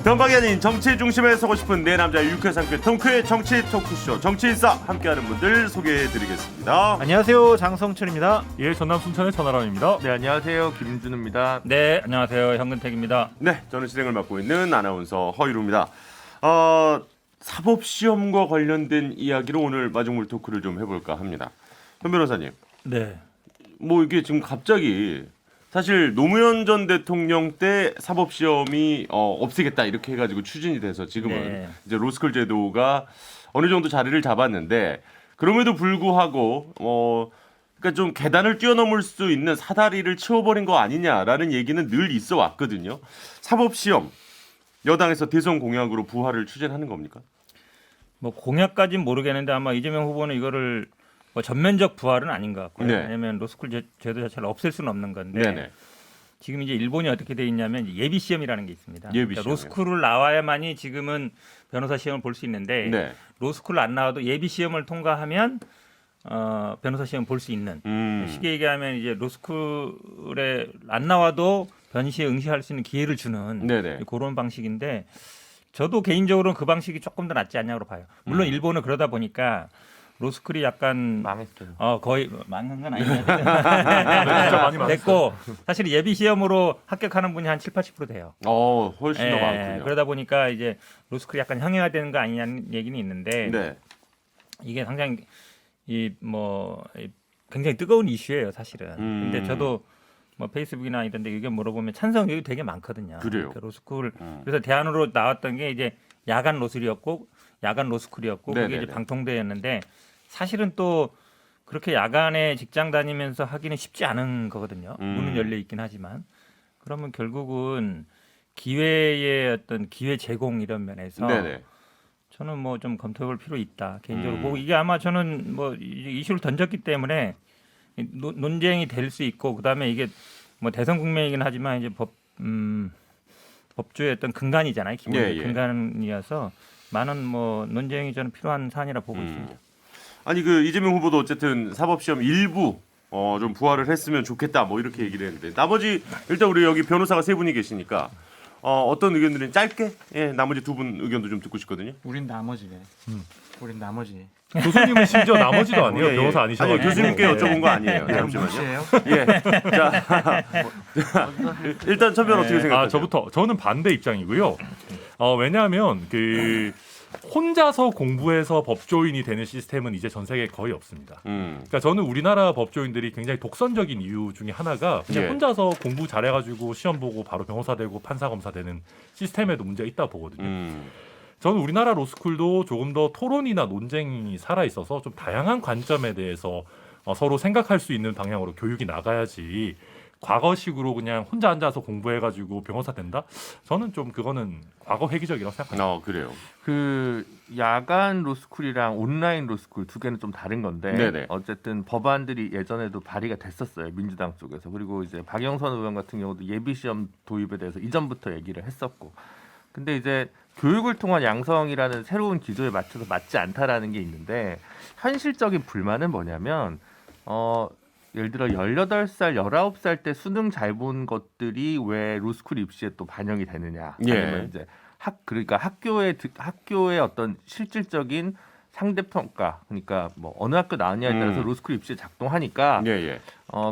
변방이 아닌 정치 중심에 서고 싶은 내 남자 유쾌 상쾌 통쾌 정치 토크쇼 정치인싸 함께하는 분들 소개해드리겠습니다. 안녕하세요, 장성철입니다. 예, 전남 순천의 천하람입니다. 네, 안녕하세요. 김준우입니다. 네, 안녕하세요, 현근택입니다. 네, 저는 진행을 맡고 있는 아나운서 허유루입니다. 사법시험과 관련된 이야기로 오늘 마중물 토크를 좀 해볼까 합니다. 현 변호사님, 네, 뭐 이게 지금 갑자기 사실 노무현 전 대통령 때 사법시험이 없애겠다 이렇게 해가지고 추진이 돼서 지금은 네. 이제 로스쿨 제도가 어느 정도 자리를 잡았는데 그럼에도 불구하고 그러니까 좀 계단을 뛰어넘을 수 있는 사다리를 치워버린 거 아니냐라는 얘기는 늘 있어 왔거든요. 사법시험 여당에서 대선 공약으로 부활을 추진하는 겁니까? 뭐 공약까지는 모르겠는데 아마 이재명 후보는 이거를 뭐 전면적 부활은 아닌 것 같고요. 네. 왜냐하면 로스쿨 제도 자체를 없앨 수는 없는 건데 네네. 지금 이제 일본이 어떻게 돼 있냐면 예비 시험이라는 게 있습니다. 예비 그러니까 시험이요. 로스쿨을 나와야만이 지금은 변호사 시험을 볼 수 있는데 네. 로스쿨 안 나와도 예비 시험을 통과하면 변호사 시험 볼 수 있는. 쉽게 얘기하면 이제 로스쿨에 안 나와도 변시에 응시할 수 있는 기회를 주는 네네. 그런 방식인데 저도 개인적으로는 그 방식이 조금 더 낫지 않냐고 봐요. 물론 일본은 그러다 보니까 로스쿨이 약간 망했어요. 거의 망한 건 아닌데 진짜 많이 많았어요. 됐고 사실 예비 시험으로 합격하는 분이 한 7-80% 돼요. 훨씬 더 많군요. 그러다 보니까 이제 로스쿨이 약간 형해화되는 거 아니냐는 얘기는 있는데 네. 이게 상당히 굉장히 뜨거운 이슈예요, 사실은. 근데 저도 뭐 페이스북이나 이런 데 의견 물어보면 찬성 의견이 되게 많거든요. 그래요? 그 로스쿨. 그래서 대안으로 나왔던 게 이제 야간 로스쿨이었고 그게 네네네. 이제 방통대였는데 사실은 또 그렇게 야간에 직장 다니면서 하기는 쉽지 않은 거거든요. 문은 열려 있긴 하지만. 그러면 결국은 기회의 어떤 기회 제공 이런 면에서 네네. 저는 뭐 좀 검토해볼 필요 있다 개인적으로 보고 이게 아마 저는 뭐 이슈를 던졌기 때문에 논쟁이 될 수 있고 그다음에 이게 뭐 대선 국면이긴 하지만 이제 법조의 어떤 근간이잖아요. 기본 예. 근간이어서 많은 뭐 논쟁이 저는 필요한 사안이라 보고 있습니다. 아니 그 이재명 후보도 어쨌든 사법시험 일부 좀 부활을 했으면 좋겠다 뭐 이렇게 얘기를 했는데 나머지 일단 우리 여기 변호사가 세 분이 계시니까 어떤 의견들은 짧게 나머지 두 분 의견도 좀 듣고 싶거든요. 우린 나머지네. 우린 나머지. 교수님은 심지어 나머지도 아니에요. 예, 예. 변호사 아니셔가지고. 아니 교수님께 여쭤본 거 아니에요. 잠시만요. 무시해요? 예. 자, 일단 천변 어떻게 생각하세요? 저부터 저는 반대 입장이고요. 왜냐하면 그 혼자서 공부해서 법조인이 되는 시스템은 이제 전 세계에 거의 없습니다. 그러니까 저는 우리나라 법조인들이 굉장히 독선적인 이유 중에 하나가 그냥 예. 혼자서 공부 잘해가지고 시험 보고 바로 변호사 되고 판사 검사 되는 시스템에도 문제가 있다 보거든요. 저는 우리나라 로스쿨도 조금 더 토론이나 논쟁이 살아 있어서 좀 다양한 관점에 대해서 서로 생각할 수 있는 방향으로 교육이 나가야지 과거식으로 그냥 혼자 앉아서 공부해가지고 변호사 된다? 저는 좀 그거는 과거 회귀적이라고 생각합니다. 그래요. 그 야간 로스쿨이랑 온라인 로스쿨 두 개는 좀 다른 건데 네네. 어쨌든 법안들이 예전에도 발의가 됐었어요. 민주당 쪽에서. 그리고 이제 박영선 의원 같은 경우도 예비 시험 도입에 대해서 이전부터 얘기를 했었고. 근데 이제 교육을 통한 양성이라는 새로운 기조에 맞춰서 맞지 않다라는 게 있는데 현실적인 불만은 뭐냐면 예를 들어 18살, 19살 때 수능 잘 본 것들이 왜 로스쿨 입시에 또 반영이 되느냐. 아니면 이제 그러니까 학교의 어떤 실질적인 상대 평가, 그러니까 뭐 어느 학교 나왔냐에 따라서 로스쿨 입시에 작동하니까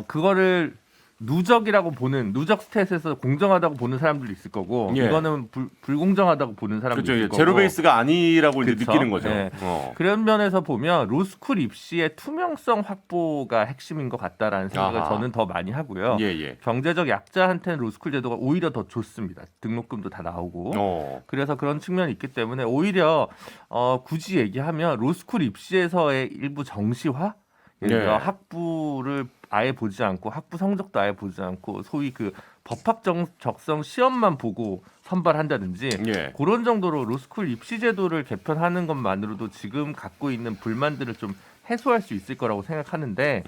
그거를 누적이라고 보는 누적 스탯에서 공정하다고 보는 사람들도 있을 거고 이거는 불공정하다고 보는 사람도 그렇죠. 있을 거고 제로 베이스가 아니라고 이제 그렇죠. 느끼는 거죠. 네. 그런 면에서 보면 로스쿨 입시의 투명성 확보가 핵심인 것 같다라는 생각을 아하. 저는 더 많이 하고요. 경제적 약자한테는 로스쿨 제도가 오히려 더 좋습니다. 등록금도 다 나오고. 그래서 그런 측면이 있기 때문에 오히려 굳이 얘기하면 로스쿨 입시에서의 일부 정시화, 예를 들어 학부를 아예 보지 않고 학부 성적도 아예 보지 않고 소위 그 법학 적성 시험만 보고 선발한다든지 그런 정도로 로스쿨 입시 제도를 개편하는 것만으로도 지금 갖고 있는 불만들을 좀 해소할 수 있을 거라고 생각하는데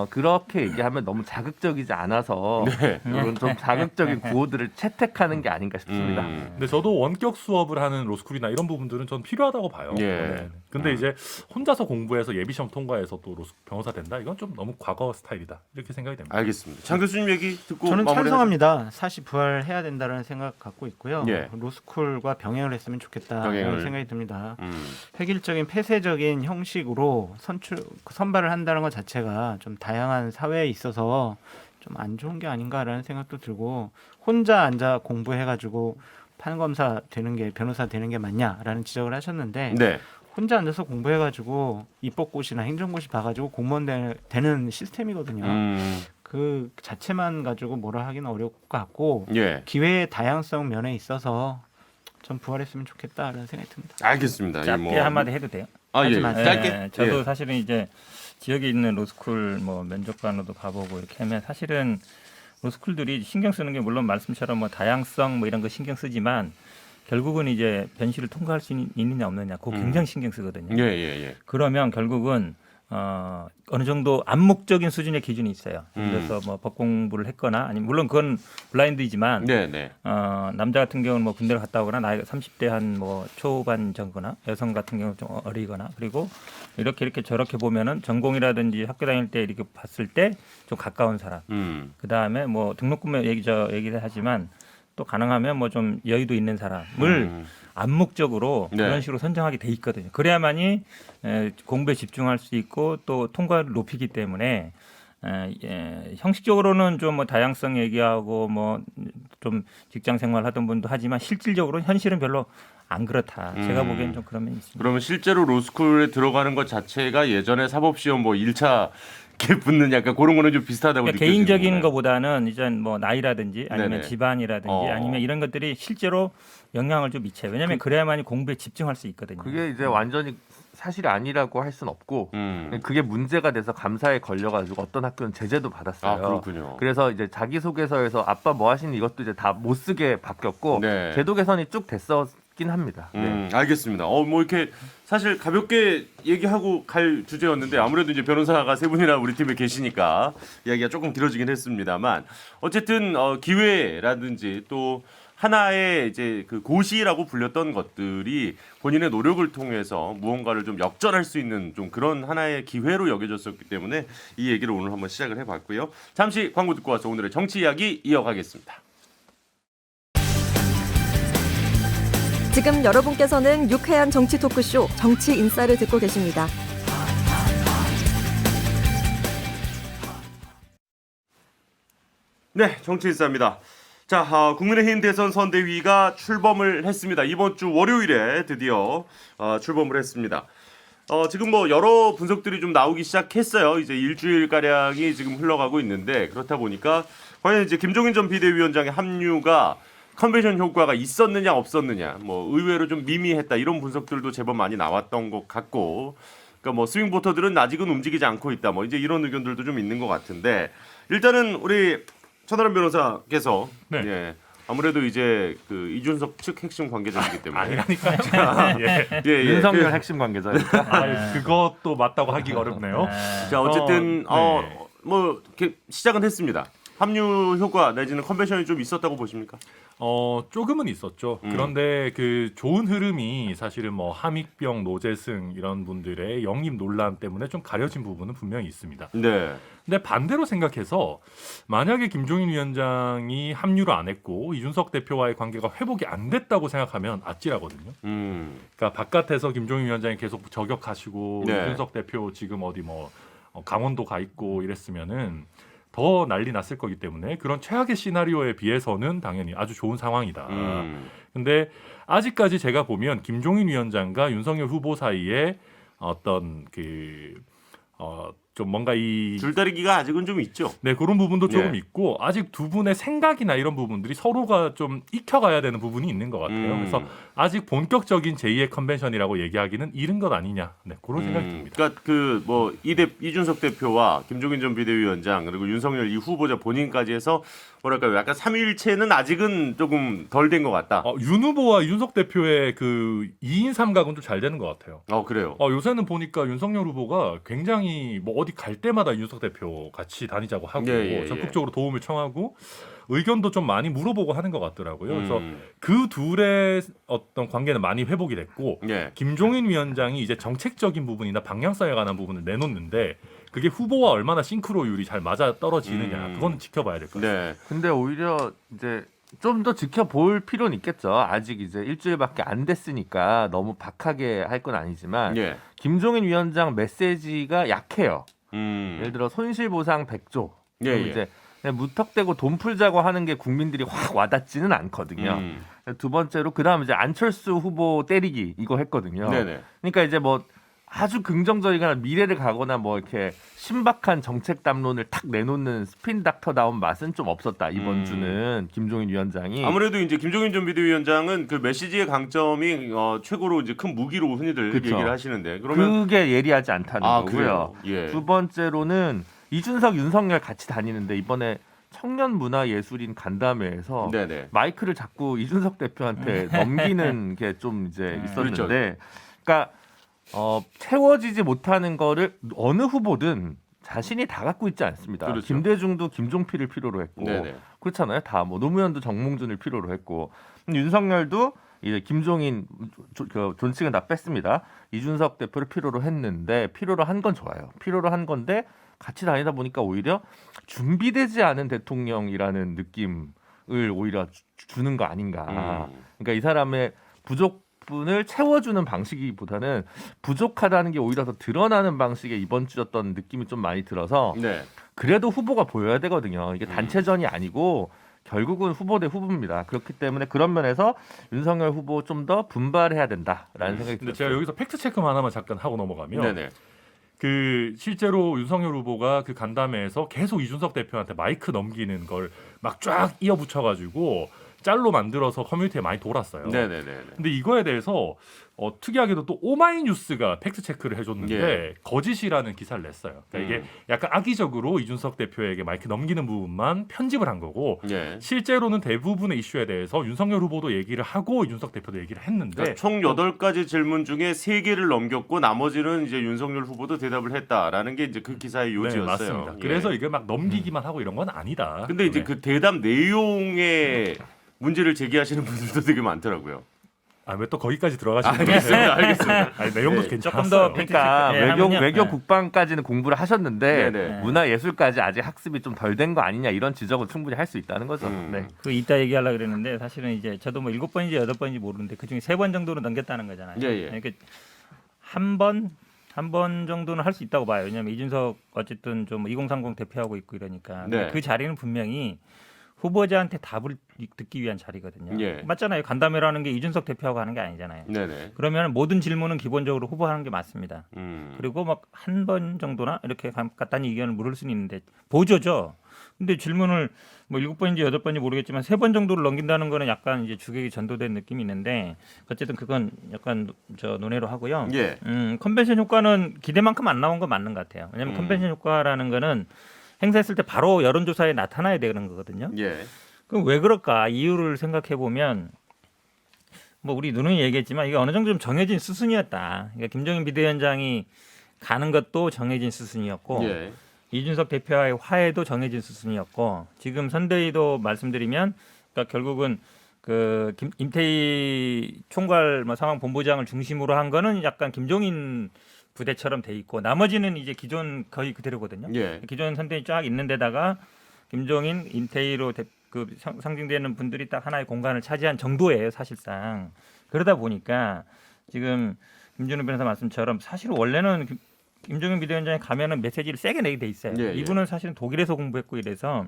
그렇게 얘기하면 너무 자극적이지 않아서 이런 좀 자극적인 구호들을 채택하는 게 아닌가 싶습니다. 근데 저도 원격 수업을 하는 로스쿨이나 이런 부분들은 전 필요하다고 봐요. 예. 네. 근데 이제 혼자서 공부해서 예비 시험 통과해서 또 변호사 된다? 이건 좀 너무 과거 스타일이다. 이렇게 생각이 됩니다. 알겠습니다. 장 교수님 얘기 듣고 저는 마무리하죠. 찬성합니다. 사실 부활해야 된다는 생각 갖고 있고요. 예. 로스쿨과 병행을 했으면 좋겠다라는 병행을. 생각이 듭니다. 획일적인 폐쇄적인 형식으로 선발을 한다는 것 자체가 좀 다양한 사회에 있어서 좀 안 좋은 게 아닌가라는 생각도 들고 혼자 앉아 공부해가지고 판검사 되는 게 변호사 되는 게 맞냐라는 지적을 하셨는데 네. 혼자 앉아서 공부해가지고 입법고시나 행정고시 봐가지고 공무원 되는 시스템이거든요. 그 자체만 가지고 뭐라 하기는 어려울 것 같고 예. 기회의 다양성 면에 있어서 전 부활했으면 좋겠다라는 생각이 듭니다. 알겠습니다. 짧게 한마디 해도 돼요? 아, 예. 하지만 짧게. 저도 예. 사실은 이제 지역에 있는 로스쿨 뭐 면접관으로도 가보고 이렇게 하면 사실은 로스쿨들이 신경 쓰는 게 물론 말씀처럼 뭐 다양성 뭐 이런 거 신경 쓰지만 결국은 이제 변시를 통과할 수 있느냐 없느냐 그거 굉장히 신경 쓰거든요. 예, 예, 예. 그러면 결국은 어느 정도 암묵적인 수준의 기준이 있어요. 그래서 뭐 법 공부를 했거나 아니면 물론 그건 블라인드이지만 네, 네. 남자 같은 경우는 뭐 군대를 갔다 오거나 나이가 30대 한 뭐 초반 정도나 여성 같은 경우는 좀 어리거나 그리고 이렇게 저렇게 보면은 전공이라든지 학교 다닐 때 이렇게 봤을 때 좀 가까운 사람. 그 다음에 뭐 등록금에 얘기를 하지만 또 가능하면 뭐 좀 여유도 있는 사람을 암묵적으로 네. 그런 식으로 선정하게 돼 있거든요. 그래야만이 공부에 집중할 수 있고 또 통과를 높이기 때문에 형식적으로는 좀 뭐 다양성 얘기하고 뭐 좀 직장 생활 하던 분도 하지만 실질적으로 현실은 별로 안 그렇다. 제가 보기엔 좀 그런 면이 있습니다. 그러면 실제로 로스쿨에 들어가는 것 자체가 예전에 사법시험 뭐 1차 이렇게 붙는 약간 그런 거는 좀 비슷하다고 그러니까 느껴지는 개인적인 거네요. 것보다는 이제 뭐 나이라든지 아니면 네네. 집안이라든지 아니면 이런 것들이 실제로 영향을 좀 미쳐요. 왜냐하면 그래야만이 공부에 집중할 수 있거든요. 그게 이제 완전히 사실이 아니라고 할 수는 없고 그게 문제가 돼서 감사에 걸려가지고 어떤 학교는 제재도 받았어요. 아, 그렇군요. 그래서 이제 자기소개서에서 아빠 뭐 하시는 이것도 이제 다 못 쓰게 바뀌었고 네. 제도 개선이 쭉 됐었긴 합니다. 네. 알겠습니다. 뭐 이렇게 사실 가볍게 얘기하고 갈 주제였는데 아무래도 이제 변호사가 세 분이나 우리 팀에 계시니까 이야기가 조금 길어지긴 했습니다만 어쨌든 기회라든지 또 하나의 이제 그 고시라고 불렸던 것들이 본인의 노력을 통해서 무언가를 좀 역전할 수 있는 좀 그런 하나의 기회로 여겨졌었기 때문에 이 얘기를 오늘 한번 시작을 해봤고요. 잠시 광고 듣고 와서 오늘의 정치 이야기 이어가겠습니다. 지금 여러분께서는 유쾌한 정치 토크쇼 정치 인싸를 듣고 계십니다. 네, 정치 인싸입니다. 자, 국민의힘 대선 선대위가 출범을 했습니다. 이번 주 월요일에 드디어 출범을 했습니다. 지금 뭐 여러 분석들이 좀 나오기 시작했어요. 이제 일주일 가량이 지금 흘러가고 있는데 그렇다 보니까 과연 이제 김종인 전 비대위원장의 합류가 컨벤션 효과가 있었느냐 없었느냐, 뭐 의외로 좀 미미했다 이런 분석들도 제법 많이 나왔던 것 같고, 그러니까 뭐 스윙 보터들은 아직은 움직이지 않고 있다, 뭐 이제 이런 의견들도 좀 있는 것 같은데 일단은 우리 천하람 변호사께서 네. 예, 아무래도 이제 그 이준석 측 핵심 관계자이기 때문에 아니라니까요. 예. 예, 윤석열 핵심 관계자니까. 아, 그것도 맞다고 하기가 어렵네요. 자 어쨌든 네. 뭐 이렇게 시작은 했습니다. 합류 효과 내지는 컨벤션이 좀 있었다고 보십니까? 조금은 있었죠. 그런데 그 좋은 흐름이 사실은 뭐 함익병, 노재승 이런 분들의 영입 논란 때문에 좀 가려진 부분은 분명히 있습니다. 네. 근데 반대로 생각해서 만약에 김종인 위원장이 합류를 안 했고 이준석 대표와의 관계가 회복이 안 됐다고 생각하면 아찔하거든요. 그러니까 바깥에서 김종인 위원장이 계속 저격하시고 네. 이준석 대표 지금 어디 뭐 강원도 가 있고 이랬으면은 더 난리 났을 거기 때문에 그런 최악의 시나리오에 비해서는 당연히 아주 좋은 상황이다. 근데 아직까지 제가 보면 김종인 위원장과 윤석열 후보 사이에 어떤 좀 좀 뭔가 이 줄다리기가 아직은 좀 있죠. 네, 그런 부분도 조금 예. 있고 아직 두 분의 생각이나 이런 부분들이 서로가 좀 익혀가야 되는 부분이 있는 것 같아요. 그래서 아직 본격적인 제2의 컨벤션이라고 얘기하기는 이른 것 아니냐. 네, 그런 생각이 듭니다. 그러니까 그 뭐 이준석 대표와 김종인 전 비대위원장 그리고 윤석열 이 후보자 본인까지 해서 뭐랄까요, 약간 삼위일체는 아직은 조금 덜 된 것 같다. 윤 후보와 윤석 대표의 그 2인 3각은 좀 잘 되는 것 같아요. 그래요. 요새는 보니까 윤석열 후보가 굉장히 뭐 어디 갈 때마다 윤석 대표 같이 다니자고 하고 예. 적극적으로 도움을 청하고 의견도 좀 많이 물어보고 하는 것 같더라고요. 그래서 그 둘의 어떤 관계는 많이 회복이 됐고 예. 김종인 위원장이 이제 정책적인 부분이나 방향성에 관한 부분을 내놓는데 그게 후보와 얼마나 싱크로율이 잘 맞아 떨어지느냐 그건 지켜봐야 될 것 같아요. 네. 근데 오히려 이제 좀 더 지켜볼 필요는 있겠죠. 아직 이제 일주일밖에 안 됐으니까 너무 박하게 할 건 아니지만 예. 김종인 위원장 메시지가 약해요. 음. 예를 들어 손실보상 100조. 예, 그럼 이제 그냥 무턱대고 돈 풀자고 하는 게 국민들이 확 와닿지는 않거든요. 두 번째로 그다음 이제 안철수 후보 때리기 이거 했거든요. 네네. 그러니까 이제 뭐 아주 긍정적이거나 미래를 가거나 뭐 이렇게 신박한 정책 담론을 탁 내놓는 스핀 닥터다운 맛은 좀 없었다 이번 주는 김종인 위원장이. 아무래도 이제 김종인 전 비대위원장은 그 메시지의 강점이 최고로 이제 큰 무기로 흔히들 그쵸. 얘기를 하시는데 그러면 그게 예리하지 않다는 거고요. 그래요? 예. 두 번째로는 이준석, 윤석열 같이 다니는데 이번에 청년 문화 예술인 간담회에서 네네. 마이크를 자꾸 이준석 대표한테 넘기는 게 좀 이제 있었는데, 그렇죠. 그러니까 채워지지 못하는 거를 어느 후보든 자신이 다 갖고 있지 않습니다. 그렇죠. 김대중도 김종필을 필요로 했고 네네. 그렇잖아요. 다 뭐 노무현도 정몽준을 필요로 했고 윤석열도 이제 김종인 그 존칭은 다 뺐습니다. 이준석 대표를 필요로 했는데 필요로 한 건 좋아요. 필요로 한 건데 같이 다니다 보니까 오히려 준비되지 않은 대통령이라는 느낌을 오히려 주는 거 아닌가. 그러니까 이 사람의 부족분을 채워주는 방식이보다는 부족하다는 게 오히려 더 드러나는 방식의 이번 주였던 느낌이 좀 많이 들어서 네. 그래도 후보가 보여야 되거든요. 이게 단체전이 아니고 결국은 후보 대 후보입니다. 그렇기 때문에 그런 면에서 윤석열 후보 좀 더 분발해야 된다라는 생각이 근데 들어요. 제가 여기서 팩트 체크 하나만 잠깐 하고 넘어가면 네네. 그 실제로 윤석열 후보가 그 간담회에서 계속 이준석 대표한테 마이크 넘기는 걸 막 쫙 이어붙여가지고 짤로 만들어서 커뮤니티에 많이 돌았어요. 네네네. 근데 이거에 대해서 특이하게도 또 오마이뉴스가 팩트 체크를 해줬는데 예. 거짓이라는 기사를 냈어요. 그러니까 이게 약간 악의적으로 이준석 대표에게 마이크 넘기는 부분만 편집을 한 거고 예. 실제로는 대부분의 이슈에 대해서 윤석열 후보도 얘기를 하고 이준석 대표도 얘기를 했는데 그러니까 총 8가지 질문 중에 3개를 넘겼고 나머지는 이제 윤석열 후보도 대답을 했다라는 게 이제 그 기사의 요지였어요. 네, 맞습니다. 예. 그래서 이게 막 넘기기만 하고 이런 건 아니다. 근데 이제 네. 그 대답 내용에 문제를 제기하시는 분들도 되게 많더라고요. 왜 또 거기까지 들어가시는 알겠습니다. 알겠습니다. 아니, 내용도 네, 괜찮았어요. 조금 더 그러니까 네, 하면요. 외교 네. 국방까지는 공부를 하셨는데 네네. 문화예술까지 아직 학습이 좀 덜 된 거 아니냐 이런 지적은 충분히 할 수 있다는 거죠. 네. 그 이따 얘기하려고 그랬는데 사실은 이제 저도 뭐 7번인지 8번인지 모르는데 그중에 3번 정도는 넘겼다는 거잖아요. 예, 예. 그러니까 한 번 정도는 할 수 있다고 봐요. 왜냐하면 이준석 어쨌든 좀 2030 대표하고 있고 이러니까 네. 그 자리는 분명히 후보자한테 답을 듣기 위한 자리거든요. 예. 맞잖아요. 간담회라는 게 이준석 대표하고 하는 게 아니잖아요. 네네. 그러면 모든 질문은 기본적으로 후보하는 게 맞습니다. 그리고 막 한 번 정도나 이렇게 간단히 의견을 물을 수는 있는데 보조죠. 근데 질문을 뭐 7번인지 8번인지 모르겠지만 3번 정도를 넘긴다는 거는 약간 이제 주객이 전도된 느낌이 있는데 어쨌든 그건 약간 논외로 하고요. 예. 컨벤션 효과는 기대만큼 안 나온 건 맞는 것 같아요. 왜냐하면 컨벤션 효과라는 거는 행사했을 때 바로 여론조사에 나타나야 되는 거거든요. 예. 그럼 왜 그럴까? 이유를 생각해 보면 뭐 우리 누누이 얘기했지만 이게 어느 정도 좀 정해진 수순이었다. 그러니까 김종인 비대위원장이 가는 것도 정해진 수순이었고 예. 이준석 대표와의 화해도 정해진 수순이었고 지금 선대위도 말씀드리면 그러니까 결국은 그 임태희 총괄 상황본부장을 중심으로 한 거는 약간 김종인 부대처럼 돼 있고 나머지는 이제 기존 거의 그대로거든요. 예. 기존 선대위 쫙 있는 데다가 김종인, 임태희로 상징되는 분들이 딱 하나의 공간을 차지한 정도예요, 사실상. 그러다 보니까 지금 김준우 변호사 말씀처럼 사실 원래는 김종인 비대위원장이 가면은 메시지를 세게 내게 돼 있어요. 예, 예. 이분은 사실은 독일에서 공부했고 이래서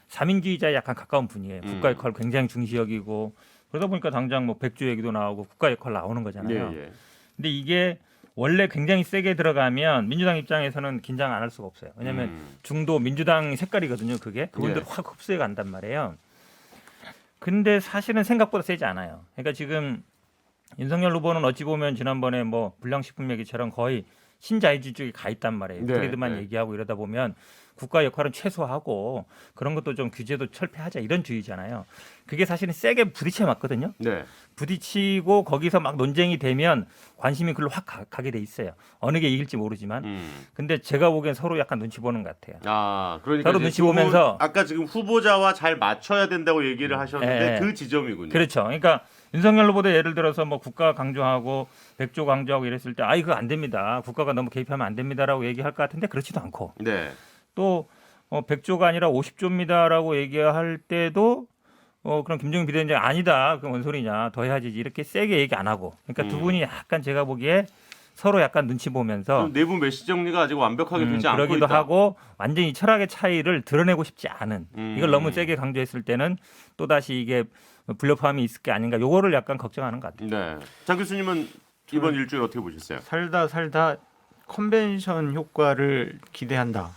사민주의자에 약간 가까운 분이에요. 국가 역할을 굉장히 중시 여기고 그러다 보니까 당장 뭐 백주 얘기도 나오고 국가 역할 나오는 거잖아요. 예. 예. 근데 이게 원래 굉장히 세게 들어가면 민주당 입장에서는 긴장 안 할 수가 없어요. 왜냐하면 중도 민주당 색깔이거든요. 그분들 예. 확 흡수해 간단 말이에요. 근데 사실은 생각보다 세지 않아요. 그러니까 지금 윤석열 후보는 어찌 보면 지난번에 뭐 불량식품 얘기처럼 거의 신자유주의 쪽에 가 있단 말이에요. 네, 트레이드만 네. 얘기하고 이러다 보면 국가 역할은 최소화하고 그런 것도 좀 규제도 철폐하자 이런 주의잖아요. 그게 사실은 세게 부딪혀 맞거든요. 네. 부딪히고 거기서 막 논쟁이 되면 관심이 글로 확 가게 돼 있어요. 어느 게 이길지 모르지만. 근데 제가 보기엔 서로 약간 눈치 보는 것 같아요. 아, 그러니까 서로 이제 눈치 보면서 아까 지금 후보자와 잘 맞춰야 된다고 얘기를 하셨는데 예. 그 지점이군요. 그렇죠. 그러니까 윤석열 후보도 예를 들어서 뭐 국가 강조하고 백조 강조하고 이랬을 때 이거 안 됩니다. 국가가 너무 개입하면 안 됩니다라고 얘기할 것 같은데 그렇지도 않고 네. 또 100조가 아니라 50조입니다라고 얘기할 때도 그럼 김종인 비대위원장이 아니다. 그건 뭔 소리냐. 더 해야지. 이렇게 세게 얘기 안 하고. 그러니까 두 분이 약간 제가 보기에 서로 약간 눈치 보면서 좀 내부 메시지 정리가 아직 완벽하게 되지 않고 그러기도 있다. 하고 완전히 철학의 차이를 드러내고 싶지 않은 이걸 너무 세게 강조했을 때는 또다시 이게 불협화음이 있을 게 아닌가. 요거를 약간 걱정하는 것 같아요. 네. 장 교수님은 이번 일주일 어떻게 보셨어요? 살다 컨벤션 효과를 기대한다.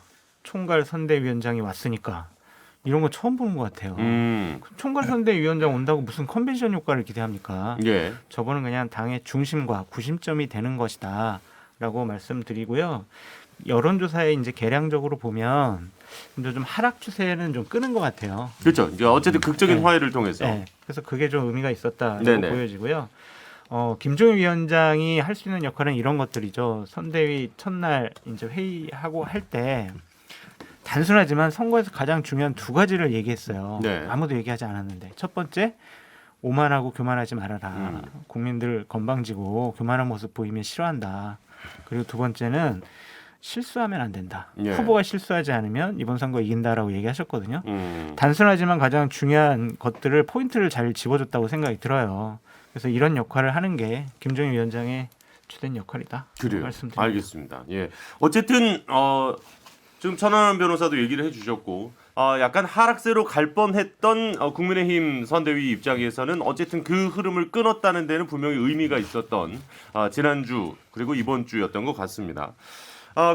총괄 선대위원장이 왔으니까 이런 거 처음 보는 것 같아요. 총괄 선대위원장 온다고 무슨 컨벤션 효과를 기대합니까? 예. 저거는 그냥 당의 중심과 구심점이 되는 것이다라고 말씀드리고요. 여론조사에 이제 개량적으로 보면 근데 좀 하락 추세는 좀 끄는 것 같아요. 그렇죠. 이제 어쨌든 극적인 네. 화해를 통해서. 네. 그래서 그게 좀 의미가 있었다라고 네네. 보여지고요. 김종인 위원장이 할 수 있는 역할은 이런 것들이죠. 선대위 첫날 이제 회의하고 할 때 단순하지만 선거에서 가장 중요한 두 가지를 얘기했어요. 네. 아무도 얘기하지 않았는데 첫 번째 오만하고 교만하지 말아라. 국민들 건방지고 교만한 모습 보이면 싫어한다. 그리고 두 번째는 실수하면 안 된다. 예. 후보가 실수하지 않으면 이번 선거 이긴다라고 얘기하셨거든요. 음. 단순하지만 가장 중요한 것들을 포인트를 잘 집어줬다고 생각이 들어요. 그래서 이런 역할을 하는 게 김종인 위원장의 주된 역할이다. 그래요. 말씀드립니다. 알겠습니다. 예. 어쨌든 지금 천안함 변호사도 얘기를 해주셨고 약간 하락세로 갈 뻔했던 국민의힘 선대위 입장에서는 어쨌든 그 흐름을 끊었다는 데는 분명히 의미가 있었던 지난주 그리고 이번 주였던 것 같습니다.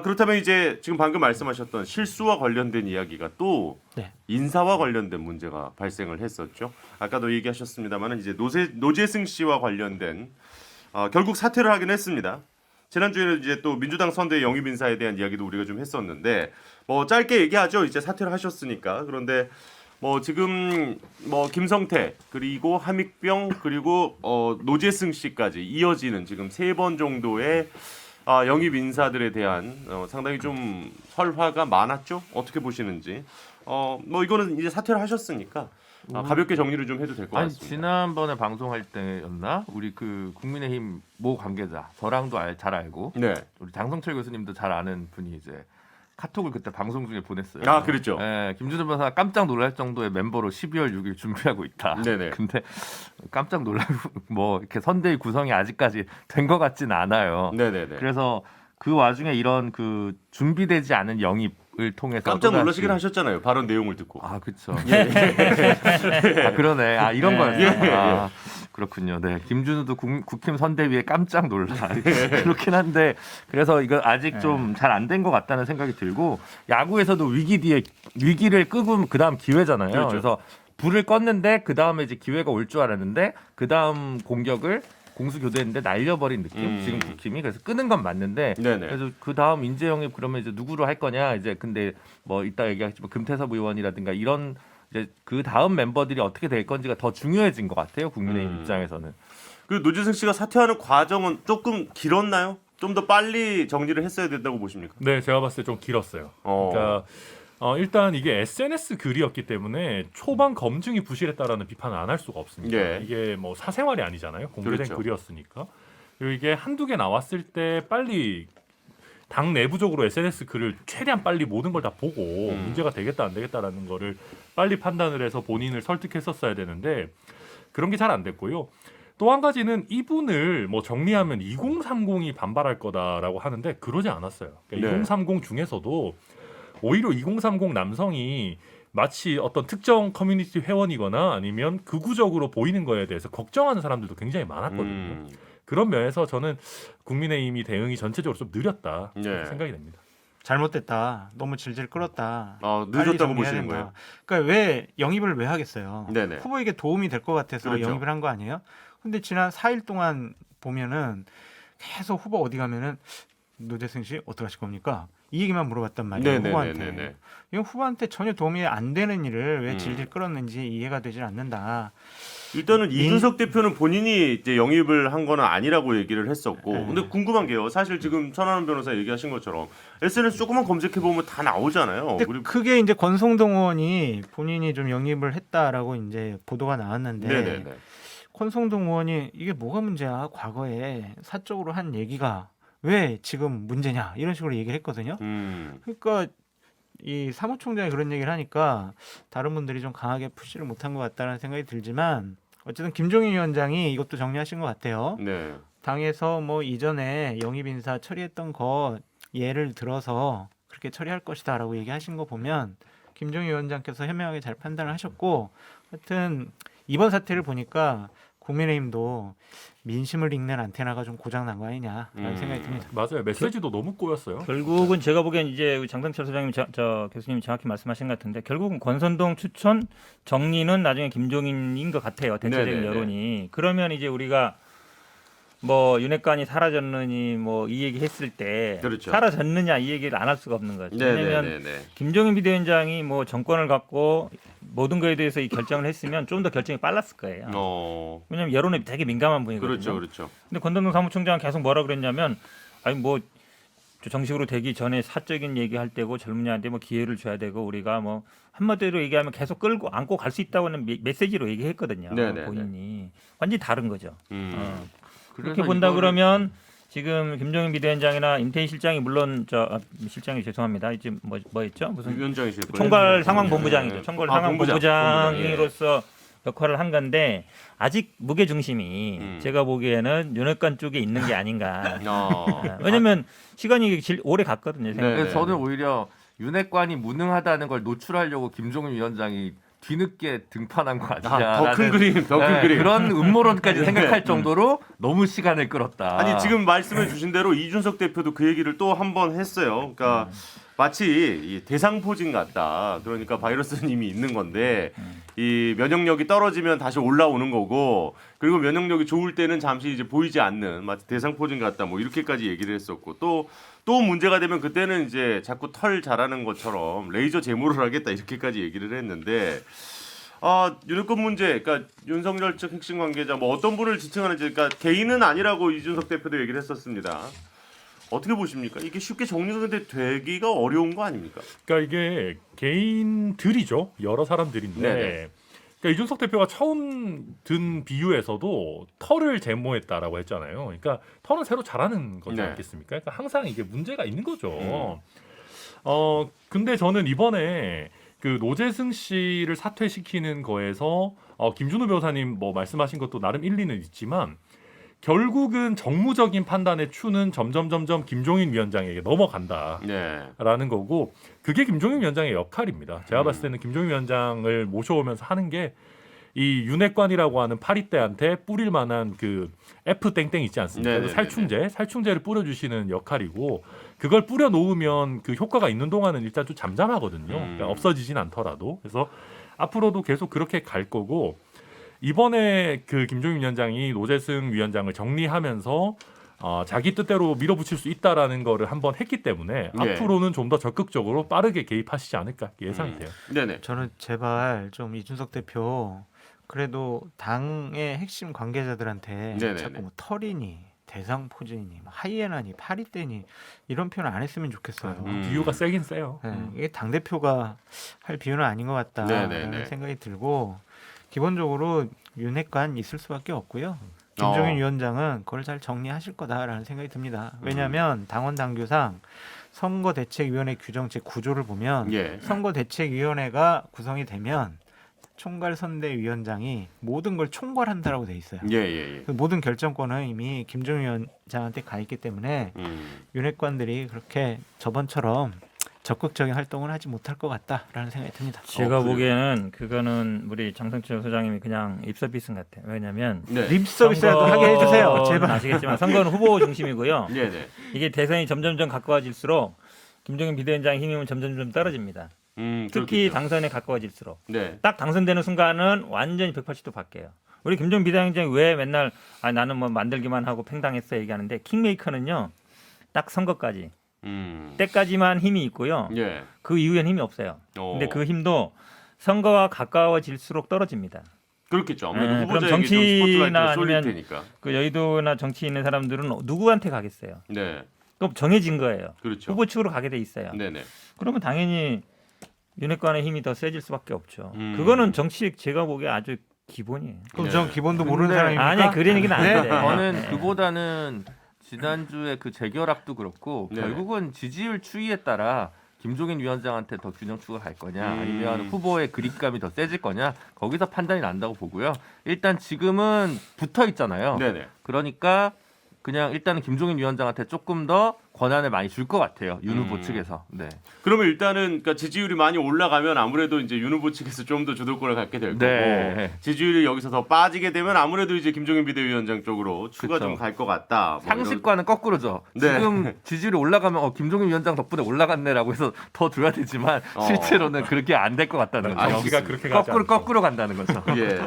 그렇다면 이제 지금 방금 말씀하셨던 실수와 관련된 이야기가 또 네. 인사와 관련된 문제가 발생을 했었죠. 아까도 얘기하셨습니다만 이제 노재승 씨와 관련된 결국 사퇴를 하긴 했습니다. 지난주에는 이제 또 민주당 선대 영입 인사에 대한 이야기도 우리가 좀 했었는데 뭐 짧게 얘기하죠. 이제 사퇴를 하셨으니까. 그런데 뭐 지금 뭐 김성태 그리고 함익병 그리고 노재승 씨까지 이어지는 지금 3번 정도의 영입 인사들에 대한 상당히 좀 설화가 많았죠. 어떻게 보시는지. 뭐 이거는 이제 사퇴를 하셨으니까 가볍게 정리를 좀 해도 될 것 아니 같습니다. 지난번에 방송할 때였나 우리 그 국민의힘 모 관계자 저랑도 잘 알고 네. 우리 장성철 교수님도 잘 아는 분이 이제 카톡을 그때 방송 중에 보냈어요. 그랬죠. 예, 김준호 변호사 깜짝 놀랄 정도의 멤버로 12월 6일 준비하고 있다. 네네. 근데 깜짝 놀라고 뭐 이렇게 선대위 구성이 아직까지 된 것 같진 않아요. 네네네. 그래서 그 와중에 이런 그 준비되지 않은 영입을 통해서 깜짝 또다시- 놀라시긴 하셨잖아요. 발언 내용을 듣고. 아 그렇죠. 그러네. 이런 거였어요. 그렇군요. 네, 김준우도 국힘 선대위에 깜짝 놀라. 그렇긴 한데 그래서 이거 아직 좀 잘 안 된 것 같다는 생각이 들고 야구에서도 위기 뒤에 위기를 끄고 그다음 기회잖아요. 그렇죠. 그래서 불을 껐는데 그 다음에 이제 기회가 올 줄 알았는데 그 다음 공격을 공수 교대했는데 날려버린 느낌. 지금 국힘이 그래서 끄는 건 맞는데 네네. 그래서 그 다음 인재 영입 그러면 이제 누구로 할 거냐 이제 근데 뭐 이따 얘기하겠지만 금태섭 의원이라든가 이런 이제 그 다음 멤버들이 어떻게 될 건지가 더 중요해진 것 같아요 국민의힘 입장에서는. 그 노재승 씨가 사퇴하는 과정은 조금 길었나요? 좀 더 빨리 정리를 했어야 된다고 보십니까? 네, 제가 봤을 때 좀 길었어요. 그러니까 일단 이게 SNS 글이었기 때문에 초반 검증이 부실했다라는 비판을 안 할 수가 없습니다. 예. 이게 뭐 사생활이 아니잖아요. 공개된 그렇죠. 글이었으니까. 그리고 이게 한두 개 나왔을 때 빨리 당 내부적으로 SNS 글을 최대한 빨리 모든 걸 다 보고 문제가 되겠다 안 되겠다라는 거를 빨리 판단을 해서 본인을 설득했었어야 되는데 그런 게 잘 안 됐고요. 또 한 가지는 이분을 뭐 정리하면 2030이 반발할 거다라고 하는데 그러지 않았어요. 그러니까 네. 2030 중에서도 오히려 2030 남성이 마치 어떤 특정 커뮤니티 회원이거나 아니면 극우적으로 보이는 거에 대해서 걱정하는 사람들도 굉장히 많았거든요. 그런 면에서 저는 국민의힘이 대응이 전체적으로 좀 느렸다 네. 생각이 됩니다. 잘못됐다. 너무 질질 끌었다. 빨리 늦었다고 정리해야 보시는 된다. 거예요? 그러니까 왜 영입을 왜 하겠어요? 네네. 후보에게 도움이 될 것 같아서 그렇죠. 영입을 한 거 아니에요? 근데 지난 4일 동안 보면은 계속 후보 어디 가면은 노재승 씨 어떻게 하실 겁니까? 이 얘기만 물어봤단 말이에요. 후보한테. 네네네네. 이건 후보한테 전혀 도움이 안 되는 일을 왜 음. 질질 끌었는지 이해가 되질 않는다. 일단은 이준석 대표는 본인이 이제 영입을 한 거는 아니라고 얘기를 했었고, 네. 근데 궁금한 게요. 사실 지금 천하람 변호사 얘기하신 것처럼 SNS 조금만 검색해 보면 다 나오잖아요. 근데 그리고 그게 이제 권성동 의원이 본인이 좀 영입을 했다라고 이제 보도가 나왔는데 네네네. 권성동 의원이 이게 뭐가 문제야? 과거에 사적으로 한 얘기가 왜 지금 문제냐? 이런 식으로 얘기를 했거든요. 그러니까 이 사무총장이 그런 얘기를 하니까 다른 분들이 좀 강하게 푸시를 못한 것 같다는 생각이 들지만 어쨌든 김종인 위원장이 이것도 정리하신 것 같아요. 네. 당에서 뭐 이전에 영입 인사 처리했던 거 예를 들어서 그렇게 처리할 것이다라고 얘기하신 거 보면 김종인 위원장께서 현명하게 잘 판단을 하셨고, 하여튼 이번 사태를 보니까 국민의힘도 민심을 읽는 안테나가 좀 고장 난 거 아니냐라는 생각이 듭니다. 맞아요. 메시지도 너무 꼬였어요. 결국은 제가 보기엔 이제 장성철 소장님, 저 교수님이 정확히 말씀하신 것 같은데 결국은 권선동 추천 정리는 나중에 김종인인 것 같아요. 대체적인 네네네. 여론이. 그러면 이제 우리가 뭐 윤핵관이 사라졌느니 뭐 이 얘기 했을 때 그렇죠. 사라졌느냐 이 얘기를 안 할 수가 없는 거죠. 왜냐하면 네네네. 김종인 비대위원장이 뭐 정권을 갖고 모든 거에 대해서 이 결정을 했으면 좀 더 결정이 빨랐을 거예요. 왜냐하면 여론에 되게 민감한 분이거든요. 그렇죠, 그렇죠. 근데 권성동 사무총장은 계속 뭐라 그랬냐면 아니 뭐 정식으로 되기 전에 사적인 얘기할 때고 젊은이한테 뭐 기회를 줘야 되고 우리가 뭐 한마디로 얘기하면 계속 끌고 안고 갈 수 있다고는 메시지로 얘기했거든요. 네네네. 본인이 완전히 다른 거죠. 그렇게 그래서 본다 이거를- 그러면 지금 김종인 비대위원장이나 임태희 실장이 물론 실장이 죄송합니다. 이제 뭐였죠? 무슨 위원장이실 거예요. 총괄 상황본부장이죠. 네. 총괄 본부장. 상황본부장으로서 역할을 한 건데 아직 무게 중심이 제가 보기에는 윤핵관 쪽에 있는 게 아닌가. 왜냐하면 시간이 오래 갔거든요. 생각보다. 네. 그래서 저는 오히려 윤핵관이 무능하다는 걸 노출하려고 김종인 위원장이 뒤늦게 등판한 거 아니냐. 더 큰 그림, 더 큰 그림. 그런 음모론까지 생각할 정도로 너무 시간을 끌었다. 아니 지금 말씀해 주신 대로 이준석 대표도 그 얘기를 또 한 번 했어요. 그러니까 마치 이 대상포진 같다. 그러니까 바이러스는 이미 있는 건데 이 면역력이 떨어지면 다시 올라오는 거고, 그리고 면역력이 좋을 때는 잠시 이제 보이지 않는 마치 대상포진 같다. 뭐 이렇게까지 얘기를 했었고, 또 문제가 되면 그때는 이제 자꾸 털 자라는 것처럼 레이저 제모를 하겠다 이렇게까지 얘기를 했는데, 윤핵관 문제, 그러니까 윤석열 측 핵심 관계자 뭐 어떤 분을 지칭하는지, 그러니까 개인은 아니라고 이준석 대표도 얘기를 했었습니다. 어떻게 보십니까? 이게 쉽게 정리가 근데 되기가 어려운 거 아닙니까? 그러니까 이게 개인들이죠. 여러 사람들인데. 네네. 그러니까 이준석 대표가 처음 든 비유에서도 털을 제모했다라고 했잖아요. 그러니까 털은 새로 자라는 거지 네. 않겠습니까? 그러니까 항상 이게 문제가 있는 거죠. 근데 저는 이번에 그 노재승 씨를 사퇴시키는 거에서 김준우 변호사님 뭐 말씀하신 것도 나름 일리는 있지만 결국은 정무적인 판단의 추는 점점 김종인 위원장에게 넘어간다라는 네. 거고, 그게 김종인 위원장의 역할입니다. 제가 봤을 때는 김종인 위원장을 모셔오면서 하는 게 이 윤핵관이라고 하는 파리떼한테 뿌릴 만한 그 F 땡땡 있지 않습니까? 네네네네. 그 살충제를 뿌려주시는 역할이고, 그걸 뿌려 놓으면 그 효과가 있는 동안은 일단 좀 잠잠하거든요. 그러니까 없어지진 않더라도. 그래서 앞으로도 계속 그렇게 갈 거고, 이번에 그 김종인 위원장이 노재승 위원장을 정리하면서 자기 뜻대로 밀어붙일 수 있다라는 거를 한번 했기 때문에 네. 앞으로는 좀 더 적극적으로 빠르게 개입하시지 않을까 예상이 돼요. 네네. 저는 제발 좀 이준석 대표 그래도 당의 핵심 관계자들한테 네네네. 자꾸 뭐 털이니 대상포진이니 뭐 하이에나니 파리떼니 이런 표현 안 했으면 좋겠어요. 비유가 세긴 세요. 네, 이게 당 대표가 할 비유는 아닌 것 같다라는 네네네. 생각이 들고, 기본적으로 윤핵관 있을 수밖에 없고요. 김종인 위원장은 그걸 잘 정리하실 거다라는 생각이 듭니다. 왜냐하면 당원 당규상 선거대책위원회 규정 제9조를 보면 예. 선거대책위원회가 구성이 되면 총괄선대위원장이 모든 걸 총괄한다라고 돼 있어요. 예. 그 모든 결정권은 이미 김종인 위원장한테 가 있기 때문에 윤핵관들이 그렇게 저번처럼 적극적인 활동을 하지 못할 것 같다라는 생각이 듭니다. 제가 그래요? 보기에는 그거는 우리 장성철 소장님이 그냥 입서비스 같아요. 왜냐하면 네. 립 서비스라도 하게 해주세요. 제발. 아시겠지만 선거는 후보 중심이고요. 네네. 이게 대선이 점점점 가까워질수록 김종인 비대위원장의 힘은 점점점 떨어집니다. 특히 그렇겠죠. 당선에 가까워질수록 네. 딱 당선되는 순간은 완전히 180도 바뀌어요. 우리 김종인 비대위원장이 왜 맨날 나는 뭐 만들기만 하고 팽당했어 얘기하는데 킹메이커는요. 딱 선거까지 때까지만 힘이 있고요. 예. 그 이후엔 힘이 없어요. 어. 근데 그 힘도 선거와 가까워질수록 떨어집니다. 그렇겠죠. 아무래도 그럼 후보자에게 좀 정치나 스포트라이트가 쏠릴 아니면 테니까. 그 여의도나 정치 있는 사람들은 누구한테 가겠어요? 네. 또 정해진 거예요. 그렇죠. 후보 측으로 가게 돼 있어요. 네네. 그러면 당연히 윤핵관의 힘이 더 세질 수밖에 없죠. 음. 그거는 정치 제가 보기에 아주 기본이에요. 그럼 네. 전 기본도 모르는 근데- 사람입니까? 아니 그런 얘기는 안 네. 돼. 저는 그보다는 지난주에 그 재결합도 그렇고 네. 결국은 지지율 추이에 따라 김종인 위원장한테 더 균형추가 갈 거냐 아니면 후보의 그립감이 더 세질 거냐 거기서 판단이 난다고 보고요. 일단 지금은 붙어 있잖아요. 네네. 그러니까 그냥 일단은 김종인 위원장한테 조금 더 권한을 많이 줄 것 같아요. 윤 후보 측에서. 네. 그러면 일단은 그러니까 지지율이 많이 올라가면 아무래도 이제 윤 후보 측에서 좀 더 주도권을 갖게 될 거고 네. 지지율이 여기서 더 빠지게 되면 아무래도 이제 김종인 비대위원장 쪽으로 추가 그쵸. 좀 갈 것 같다. 뭐 상식과는 거꾸로죠. 네. 지금 지지율이 올라가면 김종인 위원장 덕분에 올라갔네라고 해서 더 줘야 되지만 실제로는 그렇게 안 될 것 같다는 거죠. 여기가 그렇게 가지 않죠. 거꾸로 간다는 거죠. 예.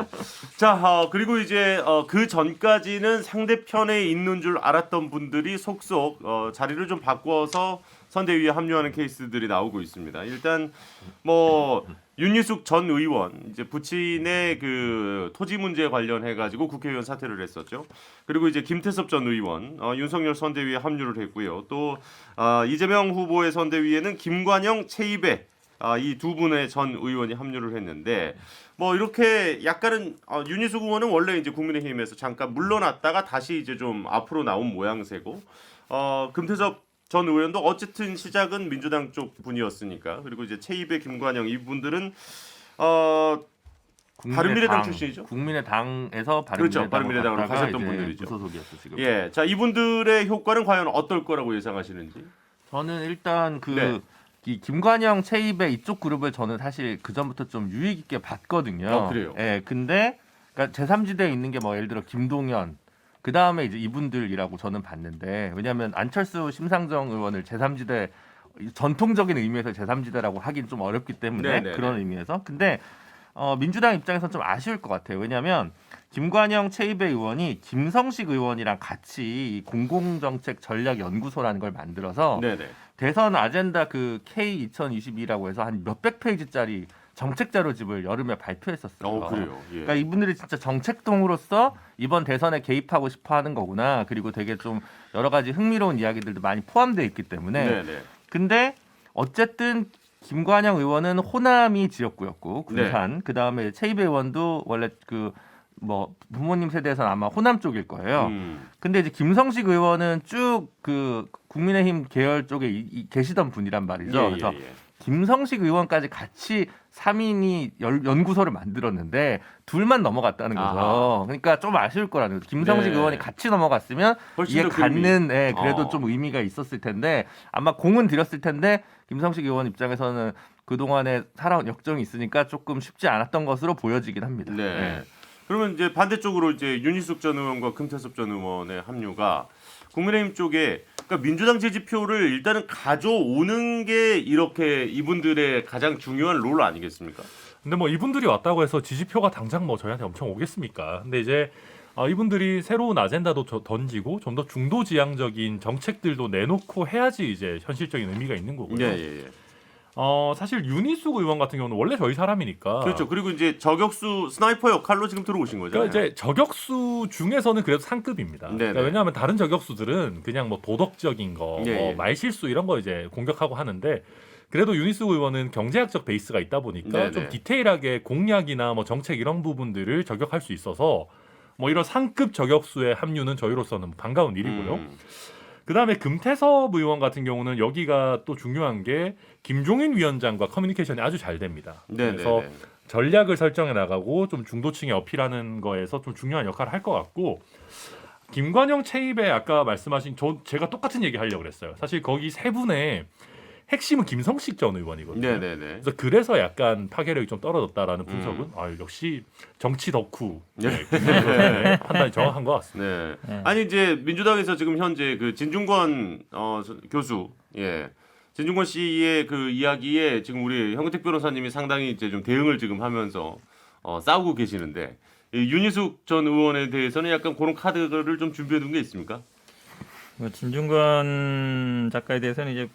자, 그리고 이제 그 전까지는 상대편에 있는 줄 알았던 분들이 속속 자리를 좀 바꿔서 선대위에 합류하는 케이스들이 나오고 있습니다. 일단 뭐 윤희숙 전 의원 이제 부친의 그 토지 문제 관련해 가지고 국회의원 사퇴를 했었죠. 그리고 이제 김태섭 전 의원 윤석열 선대위에 합류를 했고요. 또 이재명 후보의 선대위에는 김관영, 최이배 이 두 분의 전 의원이 합류를 했는데 뭐 이렇게 약간은 윤희숙 의원은 원래 이제 국민의힘에서 잠깐 물러났다가 다시 이제 좀 앞으로 나온 모양새고 금태섭 전 의원도 어쨌든 시작은 민주당 쪽 분이었으니까 그리고 이제 최이배, 김관영 이분들은 바른미래당 출신이죠? 국민의당에서 그렇죠. 바른미래당으로 갔다가 가셨던 이제 분들이죠. 무소속이었죠 지금. 예, 자 이분들의 효과는 과연 어떨 거라고 예상하시는지? 저는 일단 네. 이 김관영, 최이배 이쪽 그룹을 저는 사실 그 전부터 좀 유익 있게 봤거든요. 그래요? 예, 근데 그러니까 제3지대에 있는 게 뭐 예를 들어 김동연 그 다음에 이제 이분들이라고 저는 봤는데 왜냐하면 안철수, 심상정 의원을 제3지대 전통적인 의미에서 제3지대라고 하긴 좀 어렵기 때문에 네네네. 그런 의미에서 근데 민주당 입장에서는 좀 아쉬울 것 같아요. 왜냐하면 김관영, 최이배 의원이 김성식 의원이랑 같이 이 공공정책 전략연구소라는 걸 만들어서 네네. 대선 아젠다 그 K 2022라고 해서 한 몇백 페이지짜리 정책 자료집을 여름에 발표했었어요. 그래요. 예. 그러니까 이분들이 진짜 정책동으로서 이번 대선에 개입하고 싶어 하는 거구나. 그리고 되게 좀 여러 가지 흥미로운 이야기들도 많이 포함되어 있기 때문에. 네네. 근데 어쨌든 김관영 의원은 호남이 지역구였고 군산. 네. 그다음에 최이배 의원도 원래 그 뭐 부모님 세대에서는 아마 호남 쪽일 거예요. 근데 이제 김성식 의원은 쭉 그 국민의힘 계열 쪽에 계시던 분이란 말이죠. 그래서 김성식 의원까지 같이 3인이 연구소를 만들었는데 둘만 넘어갔다는 거죠. 아하. 그러니까 좀 아쉬울 거라는 거죠. 김성식 네. 의원이 같이 넘어갔으면 훨씬 이게 더 의미. 갖는 그래도 어. 좀 의미가 있었을 텐데 아마 공은 들였을 텐데 김성식 의원 입장에서는 그동안에 살아온 역정이 있으니까 조금 쉽지 않았던 것으로 보여지긴 합니다. 네. 네. 그러면 이제 반대쪽으로 이제 윤희숙 전 의원과 금태섭 전 의원의 합류가 국민의힘 쪽에 그러니까 민주당 지지표를 일단은 가져오는 게 이렇게 이분들의 가장 중요한 롤 아니겠습니까? 근데 뭐 이분들이 왔다고 해서 지지표가 당장 뭐 저희한테 엄청 오겠습니까? 근데 이제 이분들이 새로운 아젠다도 던지고 좀 더 중도지향적인 정책들도 내놓고 해야지 이제 현실적인 의미가 있는 거고요. 예. 사실 윤희숙 의원 같은 경우는 원래 저희 사람이니까. 그렇죠. 그리고 이제 저격수 스나이퍼 역할로 지금 들어오신 거죠. 그러니까 이제 저격수 중에서는 그래도 상급입니다. 네네. 그러니까 왜냐하면 다른 저격수들은 그냥 뭐 도덕적인 거, 예, 뭐 예. 말실수 이런 거 이제 공격하고 하는데 그래도 윤희숙 의원은 경제학적 베이스가 있다 보니까 네네. 좀 디테일하게 공약이나 뭐 정책 이런 부분들을 저격할 수 있어서 뭐 이런 상급 저격수의 합류는 저희로서는 반가운 일이고요. 그다음에 금태섭 의원 같은 경우는 여기가 또 중요한 게 김종인 위원장과 커뮤니케이션이 아주 잘 됩니다. 그래서 전략을 설정해 나가고 좀 중도층에 어필하는 거에서 좀 중요한 역할을 할 것 같고 김관영, 최이배 아까 말씀하신 제가 똑같은 얘기 하려고 그랬어요. 사실 거기 세 분의 핵심은 김성식 전 의원이거든요. 네네네. 그래서 약간 파괴력이 좀 떨어졌다라는 분석은 역시 정치 덕후 김성식 의원의 판단이 정확한 것 같습니다. 네. 네. 아니 이제 민주당에서 지금 현재 그 진중권 교수, 진중권 씨의 그 이야기에 지금 우리 현근택 변호사님이 상당히 이제 좀 대응을 지금 하면서 싸우고 계시는데 이 윤희숙 전 의원에 대해서는 약간 그런 카드를 좀 준비해둔 게 있습니까? 진중권 작가에 대해서는 이제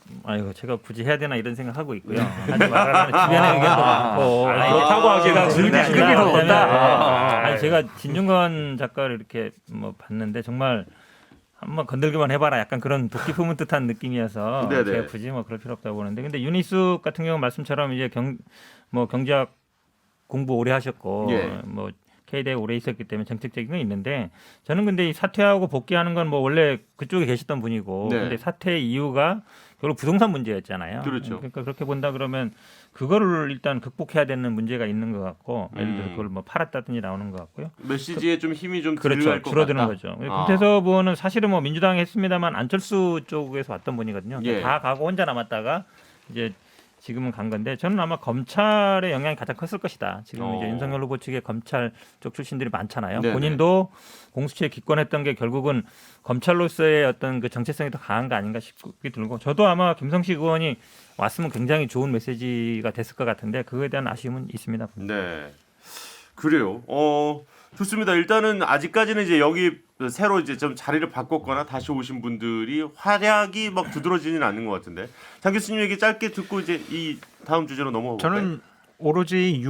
제가 굳이 해야 되나 이런 생각하고 있고요. 하지 말라는 주변의 의견도 많고. 그렇다고 하기에는 급이 더 없다. 아니 제가 진중권 작가를 이렇게 뭐 봤는데 정말 한번 건들기만 해봐라 약간 그런 도끼 품은 듯한 느낌이어서 네네. 제가 굳이 뭐 그럴 필요 없다고 보는데 근데 윤희숙 같은 경우 말씀처럼 이제 경제학 공부 오래 하셨고 예. 뭐 K대에 오래 있었기 때문에 정책적인 건 있는데 저는 근데 이 사퇴하고 복귀하는 건 뭐 원래 그쪽에 계셨던 분이고 네. 근데 사퇴 이유가 결국 부동산 문제였잖아요. 그렇죠. 그러니까 그렇게 본다 그러면 그거를 일단 극복해야 되는 문제가 있는 것 같고 예를 들어 그걸 뭐 팔았다든지 나오는 것 같고요. 메시지에 좀 힘이 좀 그렇죠. 들어갈 것 줄어드는 같다. 거죠. 아. 금태섭 의원은 사실은 뭐 민주당에 했습니다만 안철수 쪽에서 왔던 분이거든요. 예. 다 가고 혼자 남았다가 이제 지금은 간 건데 저는 아마 검찰의 영향이 가장 컸을 것이다. 지금 이제 윤석열 후보 측에 검찰 쪽 출신들이 많잖아요. 네네. 본인도 공수처에 기권했던 게 결국은 검찰로서의 어떤 그 정체성이 더 강한 거 아닌가 싶기 들고 저도 아마 김성식 의원이 왔으면 굉장히 좋은 메시지가 됐을 것 같은데 그거에 대한 아쉬움은 있습니다. 네. 그래요. 좋습니다. 일단은 아직까지는 이제 여기 새로 이제 좀 자리를 바꿨거나 다시 오신 분들이 활약이 막 두드러지는 않는 것 같은데 장 교수님 얘기 짧게 듣고 이제 이 다음 주제로 넘어가 볼까요? 저는 오로지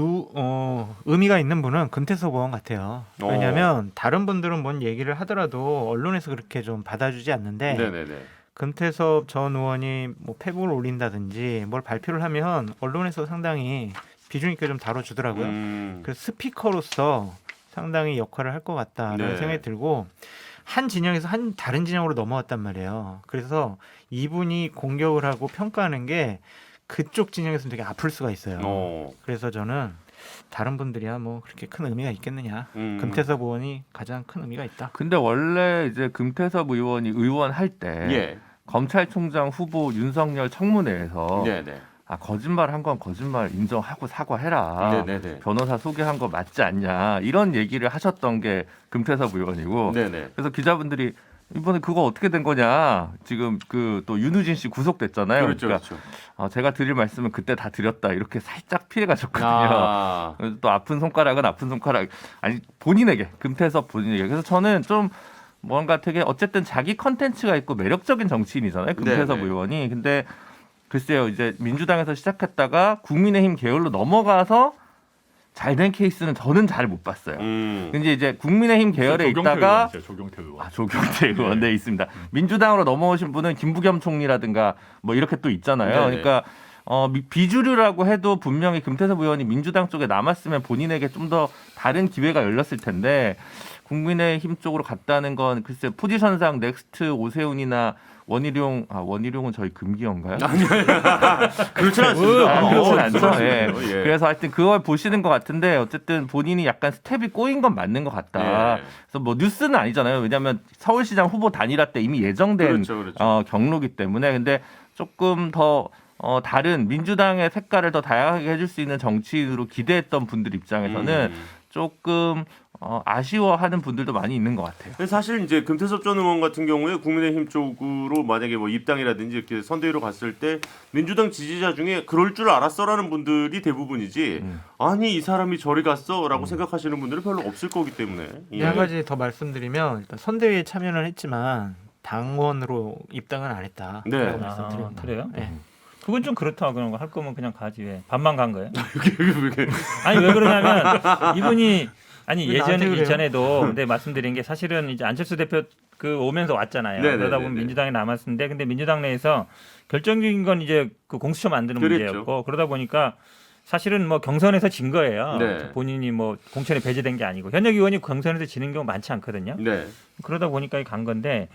의미가 있는 분은 금태섭 의원 같아요. 왜냐하면 다른 분들은 뭔 얘기를 하더라도 언론에서 그렇게 좀 받아주지 않는데 네네네. 금태섭 전 의원이 뭐 페북을 올린다든지 뭘 발표를 하면 언론에서 상당히 비중 있게 좀 다뤄주더라고요. 그래서 스피커로서 상당히 역할을 할 것 같다라는 네. 생각이 들고 한 진영에서 다른 진영으로 넘어왔단 말이에요. 그래서 이분이 공격을 하고 평가하는 게 그쪽 진영에서는 되게 아플 수가 있어요. 그래서 저는 다른 분들이야 뭐 그렇게 큰 의미가 있겠느냐. 금태섭 의원이 가장 큰 의미가 있다. 근데 원래 이제 금태섭 의원이 의원 할 때 예. 검찰총장 후보 윤석열 청문회에서 네네. 거짓말 한 건 거짓말 인정하고 사과해라. 네네네. 변호사 소개한 거 맞지 않냐. 이런 얘기를 하셨던 게 금태섭 의원이고. 네네. 그래서 기자분들이 이번에 그거 어떻게 된 거냐. 지금 그 또 윤우진 씨 구속됐잖아요. 그렇죠. 그러니까 그렇죠. 제가 드릴 말씀은 그때 다 드렸다. 이렇게 살짝 피해 가셨거든요. 아. 그래서 또 아픈 손가락은 아픈 손가락. 아니 본인에게 금태섭 본인에게. 그래서 저는 좀 뭔가 되게 어쨌든 자기 컨텐츠가 있고 매력적인 정치인이잖아요. 금태섭 네네. 의원이. 근데 글쎄요, 이제 민주당에서 시작했다가 국민의힘 계열로 넘어가서 잘된 케이스는 저는 잘 못 봤어요. 근데 이제 국민의힘 계열에 있다가 조경태 의원. 조경태 의원 네 있습니다. 민주당으로 넘어오신 분은 김부겸 총리라든가 뭐 이렇게 또 있잖아요. 네네. 그러니까 비주류라고 해도 분명히 금태섭 의원이 민주당 쪽에 남았으면 본인에게 좀 더 다른 기회가 열렸을 텐데 국민의힘 쪽으로 갔다는 건 글쎄 포지션상 넥스트 오세훈이나 원희룡은 저희 금기어인가요? 그렇진 않습니다. 그렇진 않죠. 예. 예. 그래서 하여튼 그걸 보시는 것 같은데 어쨌든 본인이 약간 스텝이 꼬인 건 맞는 것 같다. 예. 그래서 뭐 뉴스는 아니잖아요. 왜냐하면 서울시장 후보 단일화 때 이미 예정된 그렇죠. 경로기 때문에 근데 조금 더 다른 민주당의 색깔을 더 다양하게 해줄 수 있는 정치인으로 기대했던 분들 입장에서는 조금 아쉬워하는 분들도 많이 있는 것 같아요. 근데 사실 이제 금태섭 전 의원 같은 경우에 국민의힘 쪽으로 만약에 뭐 입당이라든지 이렇게 선대위로 갔을 때 민주당 지지자 중에 그럴 줄 알았어라는 분들이 대부분이지 아니 이 사람이 저리 갔어라고 생각하시는 분들은 별로 없을 거기 때문에 한 가지 더 말씀드리면 일단 선대위에 참여는 했지만 당원으로 입당은 안 했다. 네. 라고 말씀드립니다. 그래요? 네. 그건 좀 그렇다 그런 거 할 거면 그냥 가지 왜 반만 간 거예요? 아니 왜 그러냐면 이분이 아니 왜 나한테 그래요? 이전에도 근데 말씀드린 게 사실은 이제 안철수 대표 그 오면서 왔잖아요. 네네네네. 그러다 보면 민주당에 남았는데 근데 민주당 내에서 결정적인 건 이제 그 공수처 만드는 그랬죠. 문제였고 그러다 보니까 사실은 뭐 경선에서 진 거예요. 네. 본인이 뭐 공천에 배제된 게 아니고 현역 의원이 경선에서 지는 경우 많지 않거든요. 네. 그러다 보니까 간 건데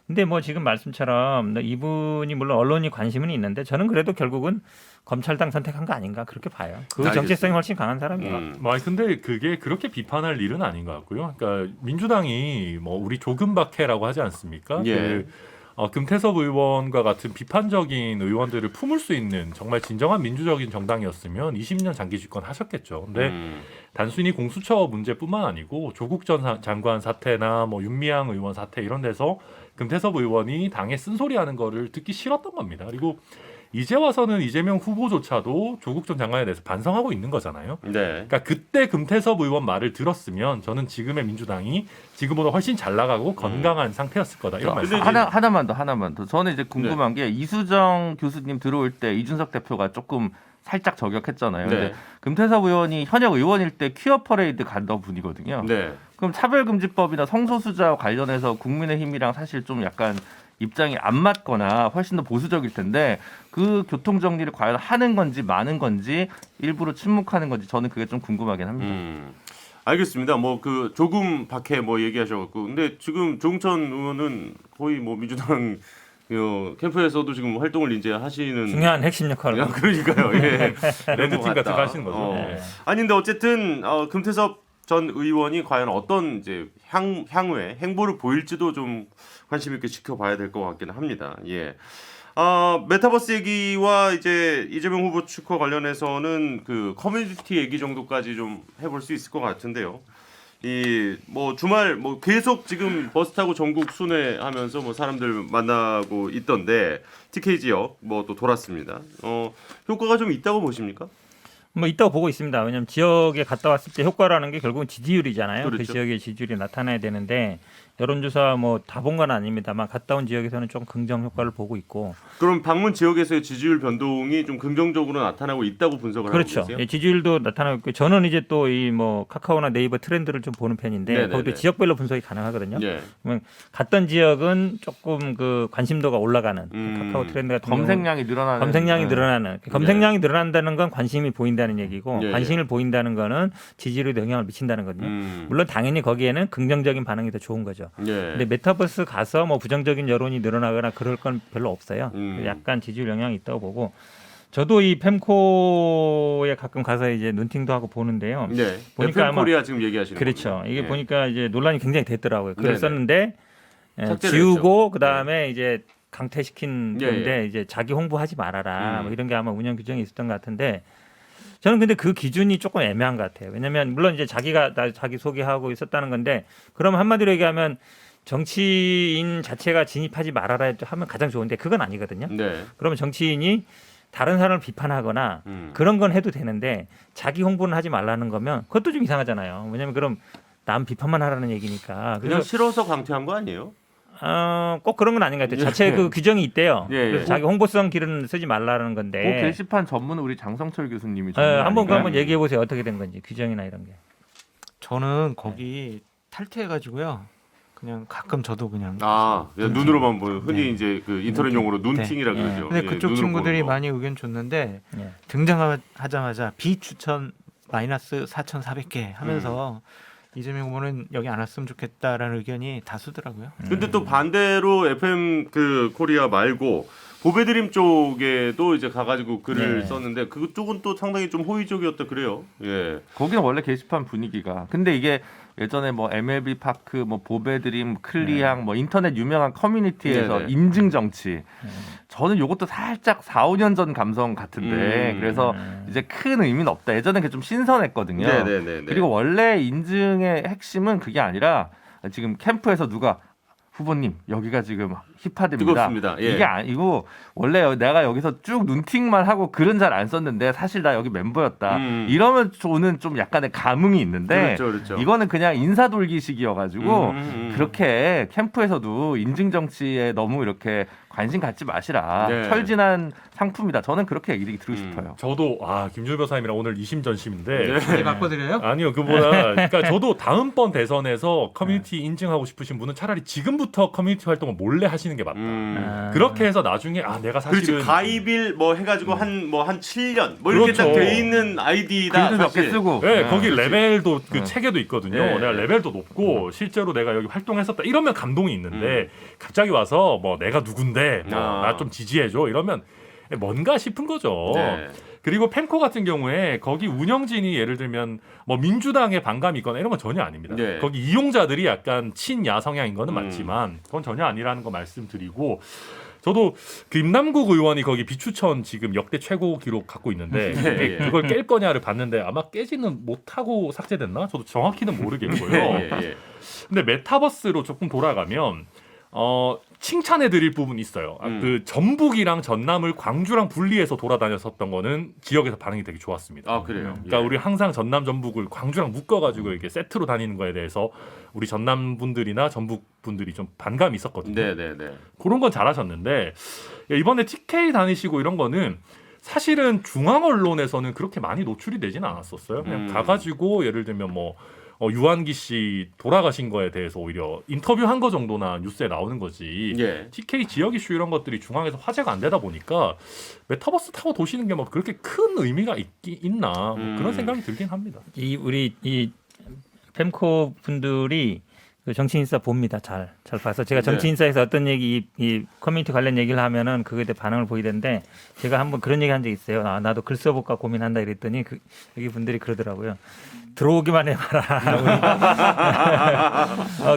근데 뭐 지금 말씀처럼 이분이 물론 언론이 관심은 있는데 저는 그래도 결국은 검찰당 선택한 거 아닌가 그렇게 봐요. 그 알겠습니다. 정체성이 훨씬 강한 사람이에요. 근데 그게 그렇게 비판할 일은 아닌 것 같고요. 그러니까 민주당이 뭐 우리 조금박해라고 하지 않습니까? 예. 금태섭 의원과 같은 비판적인 의원들을 품을 수 있는 정말 진정한 민주적인 정당이었으면 20년 장기 집권 하셨겠죠. 근데 단순히 공수처 문제뿐만 아니고 조국 전 장관 사태나 뭐 윤미향 의원 사태 이런 데서 금태섭 의원이 당에 쓴소리하는 거를 듣기 싫었던 겁니다. 그리고 이제 와서는 이재명 후보조차도 조국 전 장관에 대해서 반성하고 있는 거잖아요. 네. 그러니까 그때 금태섭 의원 말을 들었으면 저는 지금의 민주당이 지금보다 훨씬 잘 나가고 건강한 상태였을 거다. 이런 말씀. 근데 하나만 더. 저는 이제 궁금한 게 이수정 교수님 들어올 때 이준석 대표가 조금 살짝 저격했잖아요. 네. 근데 금태섭 의원이 현역 의원일 때 퀴어 퍼레이드 간다는 분이거든요. 네. 그럼 차별금지법이나 성소수자와 관련해서 국민의힘이랑 사실 좀 약간 입장이 안 맞거나 훨씬 더 보수적일 텐데 그 교통 정리를 과연 하는 건지 마는 건지 일부러 침묵하는 건지 저는 그게 좀 궁금하긴 합니다. 알겠습니다. 뭐 그 조금 밖에 뭐 얘기하셔갖고 근데 지금 조응천 의원은 거의 뭐 민주당 캠프에서도 지금 활동을 이제 하시는 중요한 핵심 역할을. 야, 그러니까요. 예. 레드팀 같은 거 하시는 거죠. 네. 아니 근데 어쨌든 금태섭 전 의원이 과연 어떤 이제 향후에 행보를 보일지도 좀 관심 있게 지켜봐야 될 것 같기는 합니다. 예. 메타버스 얘기와 이제 이재명 후보 축과 관련해서는 그 커뮤니티 얘기 정도까지 좀 해볼 수 있을 것 같은데요. 이 뭐 주말 뭐 계속 지금 버스 타고 전국 순회하면서 뭐 사람들 만나고 있던데 TK 지역 뭐 또 돌았습니다. 효과가 좀 있다고 보십니까? 뭐 있다고 보고 있습니다. 왜냐하면 지역에 갔다 왔을 때 효과라는 게 결국은 지지율이잖아요. 그렇죠. 그 지역의 지지율이 나타나야 되는데 여론조사 뭐 다 본 건 아닙니다만 갔다 온 지역에서는 좀 긍정 효과를 보고 있고. 그럼 방문 지역에서의 지지율 변동이 좀 긍정적으로 나타나고 있다고 분석을 그렇죠. 하고 계세요? 예, 지지율도 나타나고 있고 저는 이제 또 이 뭐 카카오나 네이버 트렌드를 좀 보는 편인데 네네네. 거기도 지역별로 분석이 가능하거든요. 예. 그러면 갔던 지역은 조금 그 관심도가 올라가는 카카오 트렌드 같은 경우는 검색량이 늘어나는 검색량이 늘어나는 검색량이 늘어난다는 건 관심이 보인다는 얘기고 예, 예. 관심을 보인다는 거는 지지율에 영향을 미친다는 거거든요. 음. 물론 당연히 거기에는 긍정적인 반응이 더 좋은 거죠. 예. 근데 메타버스 가서 뭐 부정적인 여론이 늘어나거나 그럴 건 별로 없어요. 약간 지지율 영향이 있다고 보고 저도 이 팸코에 가끔 가서 이제 눈팅도 하고 보는데요. 네. 보니까 FM 코리아 지금 얘기하시는 그렇죠. 겁니다. 이게 예. 보니까 이제 논란이 굉장히 됐더라고요. 글을 네네. 썼는데 삭제를 지우고 했죠. 그 다음에 이제 강퇴시킨 예, 건데 이제 자기 홍보하지 말아라 뭐 이런 게 아마 운영 규정이 있었던 것 같은데 저는 근데 그 기준이 조금 애매한 것 같아요. 왜냐하면 물론 이제 자기가 자기 소개하고 있었다는 건데 그럼 한마디로 얘기하면 정치인 자체가 진입하지 말아라 하면 가장 좋은데 그건 아니거든요. 네. 그러면 정치인이 다른 사람을 비판하거나 그런 건 해도 되는데 자기 홍보는 하지 말라는 거면 그것도 좀 이상하잖아요. 왜냐하면 그럼 남 비판만 하라는 얘기니까. 그냥 그래서 싫어서 강퇴한 거 아니에요? 꼭 그런 건 아닌 것 같아요. 자체 그 규정이 있대요. 예, 예. 그래서 자기 홍보성 길은 쓰지 말라는 그 건데. 게시판 전문은 우리 장성철 교수님이 한번 얘기해 보세요. 어떻게 된 건지 규정이나 이런 게. 저는 거기 탈퇴해가지고요. 그냥 가끔 저도 그냥 그냥 눈으로만 보는 흔히 네. 이제 그 인터넷 용어로 눈팅이라 네. 그러죠. 근데 예, 그쪽 눈으로 친구들이 보는 거. 많이 의견 줬는데 예. 등장하자마자 비추천 마이너스 4,400개 하면서 이재명 후보는 여기 안 왔으면 좋겠다라는 의견이 다수더라고요. 근데 또 반대로 FM 그 코리아 말고 보배드림 쪽에도 이제 가가지고 글을 네. 썼는데 그쪽은 또 상당히 좀 호의적이었다 그래요. 예. 거기는 원래 게시판 분위기가 근데 이게 예전에 뭐 MLB 파크, 뭐 보배드림, 클리앙, 뭐 인터넷 유명한 커뮤니티에서 네네. 인증 정치. 저는 이것도 살짝 4, 5년 전 감성 같은데 그래서 이제 큰 의미는 없다. 예전에 그게 좀 신선했거든요. 네네네. 그리고 원래 인증의 핵심은 그게 아니라 지금 캠프에서 누가 후보님 여기가 지금 힙하됩니다. 뜨겁습니다. 예. 이게 아니고 원래 내가 여기서 쭉 눈팅만 하고 글은 잘 안 썼는데 사실 나 여기 멤버였다. 이러면 저는 좀 약간의 감흥이 있는데 그렇죠. 이거는 그냥 인사 돌기식이어가지고 그렇게 캠프에서도 인증 정치에 너무 이렇게 관심 갖지 마시라. 네. 철진한 상품이다. 저는 그렇게 얘기 드리고 싶어요. 저도 김준일 변호사님이랑 오늘 이심전심인데 네. 바꿔드려요? 아니요 그보다 그러니까 저도 다음번 대선에서 커뮤니티 인증하고 싶으신 분은 차라리 지금부터 커뮤니티 활동을 몰래 하시는 게 맞다. 그렇게 해서 나중에 내가 사실은 그렇지 가입일 뭐 해가지고 한 7년 뭐 이렇게 그렇죠. 딱 돼 있는 아이디다. 글도 몇 개 사실. 쓰고. 네, 거기 레벨도 그 체계도 있거든요. 네. 내가 레벨도 높고 실제로 내가 여기 활동했었다 이러면 감동이 있는데 갑자기 와서 뭐 내가 누군데 나 좀 지지해줘 이러면 뭔가 싶은 거죠. 네. 그리고 펜코 같은 경우에 거기 운영진이 예를 들면 뭐 민주당에 반감이 있거나 이런 건 전혀 아닙니다. 네. 거기 이용자들이 약간 친야 성향인 거는 맞지만 그건 전혀 아니라는 거 말씀드리고 저도 그 임남국 의원이 거기 비추천 지금 역대 최고 기록 갖고 있는데 네. 그걸 깰 거냐를 봤는데 아마 깨지는 못하고 삭제됐나? 저도 정확히는 모르겠고요. 예. 근데 메타버스로 조금 돌아가면 칭찬해드릴 부분이 있어요. 그 전북이랑 전남을 광주랑 분리해서 돌아다녔었던 거는 지역에서 반응이 되게 좋았습니다. 아, 그래요? 그러니까 예. 우리 항상 전남 전북을 광주랑 묶어가지고 이렇게 세트로 다니는 거에 대해서 우리 전남 분들이나 전북 분들이 좀 반감이 있었거든요. 네네네. 그런 건 잘하셨는데 이번에 TK 다니시고 이런 거는 사실은 중앙 언론에서는 그렇게 많이 노출이 되지는 않았었어요. 그냥 가가지고 예를 들면 뭐 유한기 씨 돌아가신 거에 대해서 오히려 인터뷰한 거 정도나 뉴스에 나오는 거지. 예. TK 지역 이슈 이런 것들이 중앙에서 화제가 안 되다 보니까 메타버스 타고 도시는 게 뭐 그렇게 큰 의미가 있나 뭐 그런 생각이 들긴 합니다. 우리 펜코 분들이 그 정치인사 봅니다. 잘 봐서 제가 정치인사에서 어떤 얘기 이 커뮤니티 관련 얘기를 하면은 그거에 대해 반응을 보이던데 제가 한번 그런 얘기 한 적 있어요. 나도 글 써볼까 고민한다 이랬더니 여기 분들이 그러더라고요. 들어오기만 해봐라.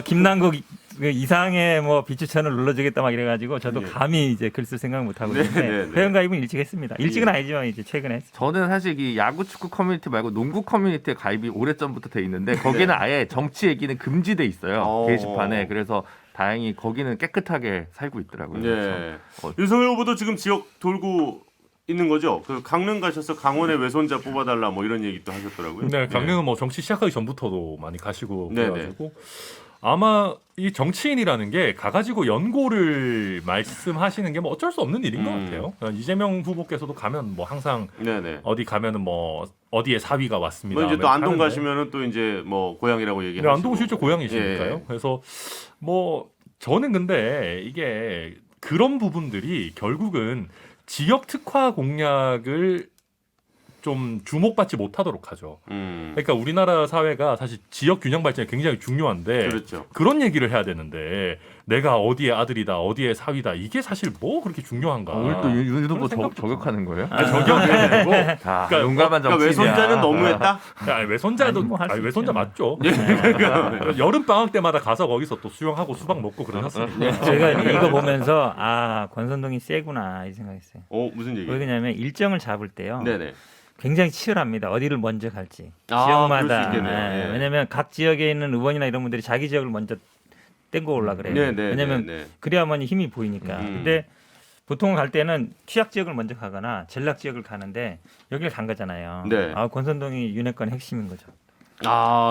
김남국 이상의 뭐 비추천을 눌러주겠다 막 이래가지고 저도 감히 이제 글 쓸 생각 못 하고 있는데 회원가입은 일찍 했습니다. 일찍은 아니지만 이제 최근에 했습니다. 저는 사실 이 야구 축구 커뮤니티 말고 농구 커뮤니티에 가입이 오래전부터 돼 있는데 거기는 아예 정치 얘기는 금지돼 있어요. 게시판에. 그래서 다행히 거기는 깨끗하게 살고 있더라고요. 네. 윤석열 후보도 지금 지역 돌고 있는 거죠? 그 강릉 가셔서 강원의 외손자 뽑아달라 뭐 이런 얘기 또 하셨더라고요. 네, 강릉은 뭐 정치 시작하기 전부터도 많이 가시고 네네. 그래가지고 아마 이 정치인이라는 게 가가지고 연고를 말씀하시는 게 뭐 어쩔 수 없는 일인 것 같아요. 그러니까 이재명 후보께서도 가면 뭐 항상 네네. 어디 가면은 뭐 어디에 사위가 왔습니다. 뭐 이제 또 안동 하는데. 가시면은 또 이제 뭐 고향이라고 네, 얘기하시고. 안동은 실제 고향이시니까요. 예. 그래서 뭐 저는 근데 이게 그런 부분들이 결국은 지역 특화 공약을 좀 주목받지 못하도록 하죠. 그러니까 우리나라 사회가 사실 지역 균형 발전이 굉장히 중요한데 그렇죠. 그런 얘기를 해야 되는데 내가 어디의 아들이다, 어디의 사위다 이게 사실 뭐 그렇게 중요한가? 오늘 또 윤 후보 그런 생각도 저격하는 거예요? 저격이 아니고 아, 그러니까 용감한 그러니까 정치인이야. 외손자는 너무했다? 외손자도 아니, 뭐할수 외손자 있죠. 맞죠? 여름 방학 때마다 가서 거기서 또 수영하고 수박 먹고 그러셨습니다. 제가 이거 보면서 권선동이 세구나 이 생각했어요. 무슨 얘기? 왜냐하면 일정을 잡을 때요. 네네. 굉장히 치열합니다. 어디를 먼저 갈지 그럴 수 지역마다. 있겠네요. 예. 왜냐하면 각 지역에 있는 의원이나 이런 분들이 자기 지역을 먼저 땡고 올라 그래요. 네네. 왜냐하면 네네. 그래야만 힘이 보이니까. 근데 보통 갈 때는 취약 지역을 먼저 가거나 전략 지역을 가는데 여기를 간 거잖아요. 네. 권선동이 윤핵관의 핵심인 거죠.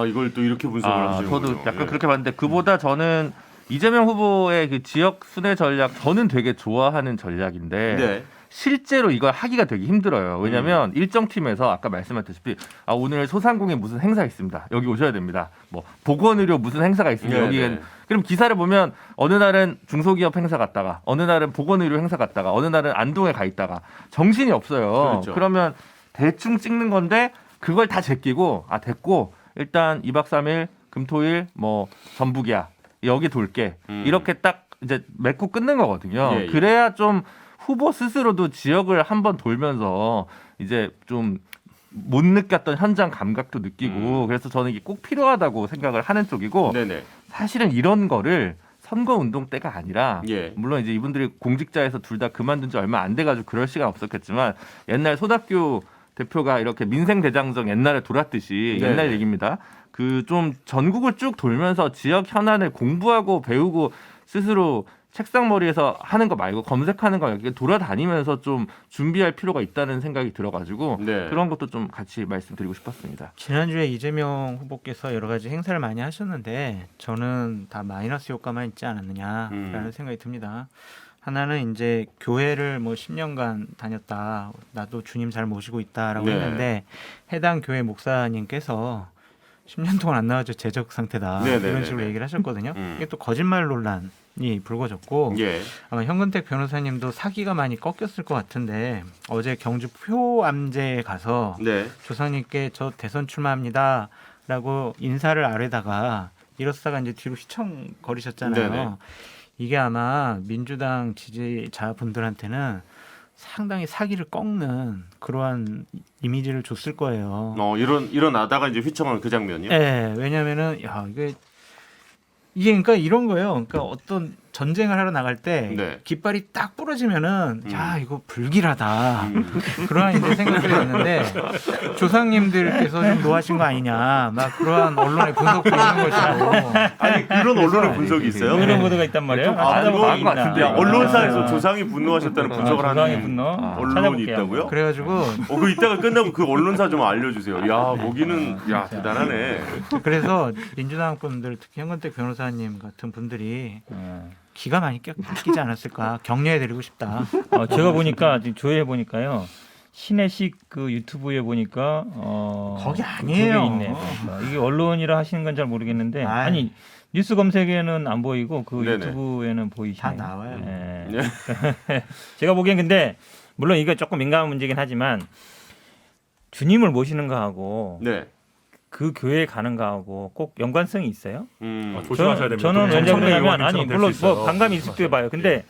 이걸 또 이렇게 분석을 하시는 저도 거죠. 약간 예. 그렇게 봤는데 그보다 저는 이재명 후보의 그 지역 순회 전략 저는 되게 좋아하는 전략인데 네. 실제로 이걸 하기가 되게 힘들어요. 왜냐하면 일정 팀에서 아까 말씀하셨다시피 오늘 소상공인 무슨 행사 있습니다. 여기 오셔야 됩니다. 뭐 보건의료 무슨 행사가 있습니다. 네, 여기 네. 그럼 기사를 보면 어느 날은 중소기업 행사 갔다가 어느 날은 보건의료 행사 갔다가 어느 날은 안동에 가 있다가 정신이 없어요. 그렇죠. 그러면 대충 찍는 건데 그걸 다 제끼고 됐고 일단 2박 3일 금토일 뭐 전북이야 여기 돌게 이렇게 딱 이제 맺고 끊는 거거든요. 예, 예. 그래야 좀 후보 스스로도 지역을 한번 돌면서 이제 좀 못 느꼈던 현장 감각도 느끼고 그래서 저는 이게 꼭 필요하다고 생각을 하는 쪽이고 네네. 사실은 이런 거를 선거운동 때가 아니라 예. 물론 이제 이분들이 공직자에서 둘 다 그만둔 지 얼마 안 돼가지고 그럴 시간 없었겠지만 옛날 손학규 대표가 이렇게 민생대장정 옛날에 돌았듯이 네. 옛날 얘기입니다. 그 좀 전국을 쭉 돌면서 지역 현안을 공부하고 배우고 스스로 책상머리에서 하는 거 말고 검색하는 거 이렇게 돌아다니면서 좀 준비할 필요가 있다는 생각이 들어가지고 네. 그런 것도 좀 같이 말씀드리고 싶었습니다. 지난주에 이재명 후보께서 여러 가지 행사를 많이 하셨는데 저는 다 마이너스 효과만 있지 않았느냐라는 생각이 듭니다. 하나는 이제 교회를 뭐 10년간 다녔다. 나도 주님 잘 모시고 있다라고 네. 했는데 해당 교회 목사님께서 10년 동안 안 나와줘 재적 상태다. 네네네네. 이런 식으로 얘기를 하셨거든요. 이게 또 거짓말 논란이 불거졌고 예. 아마 현근택 변호사님도 사기가 많이 꺾였을 것 같은데 어제 경주 표암제에 가서 네. 조상님께 저 대선 출마합니다라고 인사를 아래다가 이렇다가 이제 뒤로 휘청거리셨잖아요. 네네. 이게 아마 민주당 지지자분들한테는 상당히 사기를 꺾는 그러한 이미지를 줬을 거예요. 일어나다가 이제 휘청한 그 장면이요. 네, 왜냐면은 야 이게 그러니까 이런 거예요. 그러니까 어떤 전쟁을 하러 나갈 때 네. 깃발이 딱 부러지면은 야 이거 불길하다 그러한 이제 생각들이 있는데 조상님들께서 좀 노하신 거 아니냐 막 그러한 언론의 분석도 있는 것이고 아니 그런 언론의 분석이 있어요? 이런 보도가 있단 말이에요. 아, 찾아보고 그거 있나. 같은데. 야, 언론사에서 아, 조상이 분노하셨다는 분석을 조상의 하는 분노 언론이 찾아볼게요. 있다고요? 그래가지고 그 이따가 끝나고 그 언론사 좀 알려주세요. 야 모기는 야 대단하네. 그래서 민주당 분들 특히 현근택 변호사님 같은 분들이 어. 기가 많이 깎이지 않았을까 격려해드리고 싶다. 제가 보니까 지금 조회해 보니까요. 신혜식 그 유튜브에 보니까 거기 아니에요. 그게 있네. 보니까. 이게 언론이라 하시는 건 잘 모르겠는데 아이. 아니 뉴스 검색에는 안 보이고 그 네네. 유튜브에는 보이시네요. 다 나와요. 예. 네. 제가 보기엔 근데 물론 이거 조금 민감한 문제긴 하지만 주님을 모시는 거하고 네. 그 교회에 가는 거하고 꼭 연관성이 있어요? 조심하셔야 됩니다. 저는 또 왜냐면 청천의 아니 요한님처럼 될수 물론 있어요. 뭐 반감이 있을 수도 봐요. 근데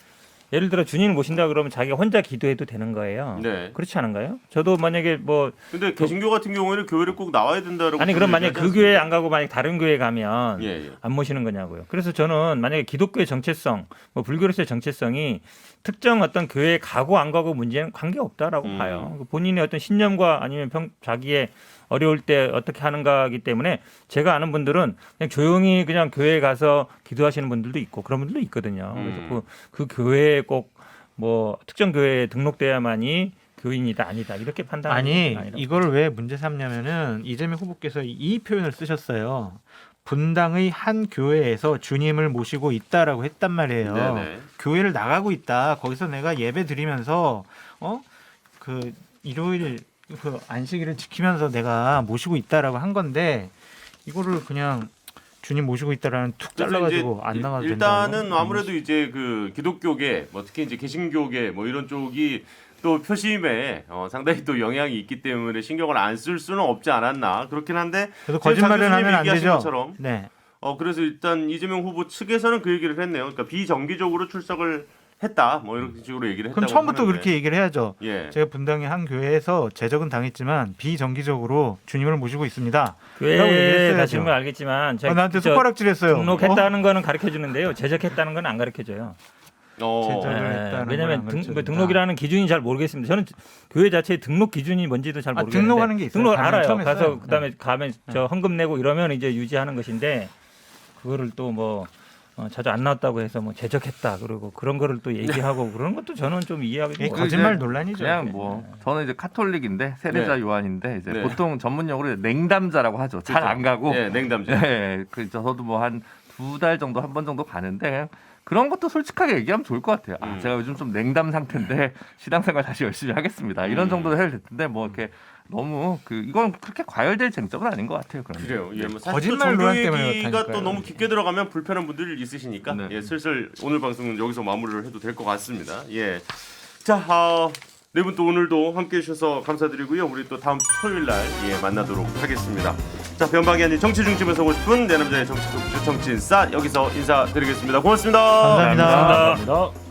예를 들어 주님을 모신다 그러면 자기가 혼자 기도해도 되는 거예요. 네. 그렇지 않은가요? 저도 만약에 뭐 근데 개신교 같은 경우에는 교회를 꼭 나와야 된다라고. 아니 그럼 만약 얘기하지 그 교회 안 가고 만약 다른 교회 가면 예. 안 모시는 거냐고요. 그래서 저는 만약에 기독교의 정체성, 뭐 불교로서의 정체성이 특정 어떤 교회에 가고 안 가고 문제는 관계 없다라고 봐요. 본인의 어떤 신념과 아니면 자기의 어려울 때 어떻게 하는가이기 때문에 제가 아는 분들은 그냥 조용히 그냥 교회에 가서 기도하시는 분들도 있고 그런 분들도 있거든요. 그래서 그 교회에 꼭 뭐 특정 교회에 등록돼야만이 교인이다 아니다 이렇게 판단하는 아니 건 아니라고. 이거를 왜 문제 삼냐면은 이재명 후보께서 이 표현을 쓰셨어요. 분당의 한 교회에서 주님을 모시고 있다라고 했단 말이에요. 네네. 교회를 나가고 있다. 거기서 내가 예배 드리면서 그 일요일 그 안식일을 지키면서 내가 모시고 있다라고 한 건데 이거를 그냥 주님 모시고 있다라는 툭 잘라가지고 안 나가도 된다. 일단은 아무래도 이제 그 기독교계, 뭐 특히 이제 개신교계 뭐 이런 쪽이 또 표심에 상당히 또 영향이 있기 때문에 신경을 안 쓸 수는 없지 않았나 그렇긴 한데. 그래서 거짓말을 하면 안 되죠. 것처럼, 네. 그래서 일단 이재명 후보 측에서는 그 얘기를 했네요. 그러니까 비정기적으로 출석을 했다, 뭐 이런 식으로 얘기를 했다고. 그럼 처음부터 하는데. 그렇게 얘기를 해야죠. 예. 제가 분당의 한 교회에서 제적은 당했지만 비정기적으로 주님을 모시고 있습니다. 라고 교회 얘기했어야죠. 가시는 건 알겠지만 제가 나한테 손가락질했어요. 등록했다는 거는 가르쳐 주는데요. 제적했다는 건 안 가르쳐 줘요. 제적을 했다는 왜냐하면 걸 안 가르쳐준다. 등록이라는 기준이 잘 모르겠습니다. 저는 교회 자체의 등록 기준이 뭔지도 잘 모르겠는데 등록하는 게 있어요. 등록을 가면 알아요. 처음 가서 했어요. 그다음에 가면 저 헌금 내고 이러면 이제 유지하는 것인데 그거를 또 뭐 자주 안 나왔다고 해서 뭐 제적했다 그러고 그런 거를 또 얘기하고 그런 것도 저는 좀 이해하기 좀 이게 어려워요. 거짓말 논란이죠. 그냥 이게. 뭐 저는 이제 카톨릭인데 세례자 네. 요한인데 이제 네. 보통 전문용어로 냉담자라고 하죠. 잘 안 가고. 예, 냉담자. 네, 그 저도 뭐 한 2달 정도 한 번 정도 가는데 그냥 그런 것도 솔직하게 얘기하면 좋을 것 같아요. 제가 요즘 좀 냉담 상태인데 신앙생활 다시 열심히 하겠습니다. 이런 정도로 해야 될 텐데 뭐 이렇게 너무 이건 그렇게 과열될 쟁점은 아닌 것 같아요. 그러면. 그래요. 예, 뭐 사실 거짓말 또 논란 종교 때문에 얘기가 그렇다니까요. 또 너무 깊게 들어가면 불편한 분들이 있으시니까 네. 예, 슬슬 오늘 방송은 여기서 마무리를 해도 될 것 같습니다. 예, 자, 네 분 또 오늘도 함께해 주셔서 감사드리고요. 우리 또 다음 주 토요일 날 만나도록 하겠습니다. 자, 변방이 아닌 정치 중심에서 보고 싶은 내 남자의 정치 토크쇼 정치인싸 여기서 인사드리겠습니다. 고맙습니다. 감사합니다. 감사합니다.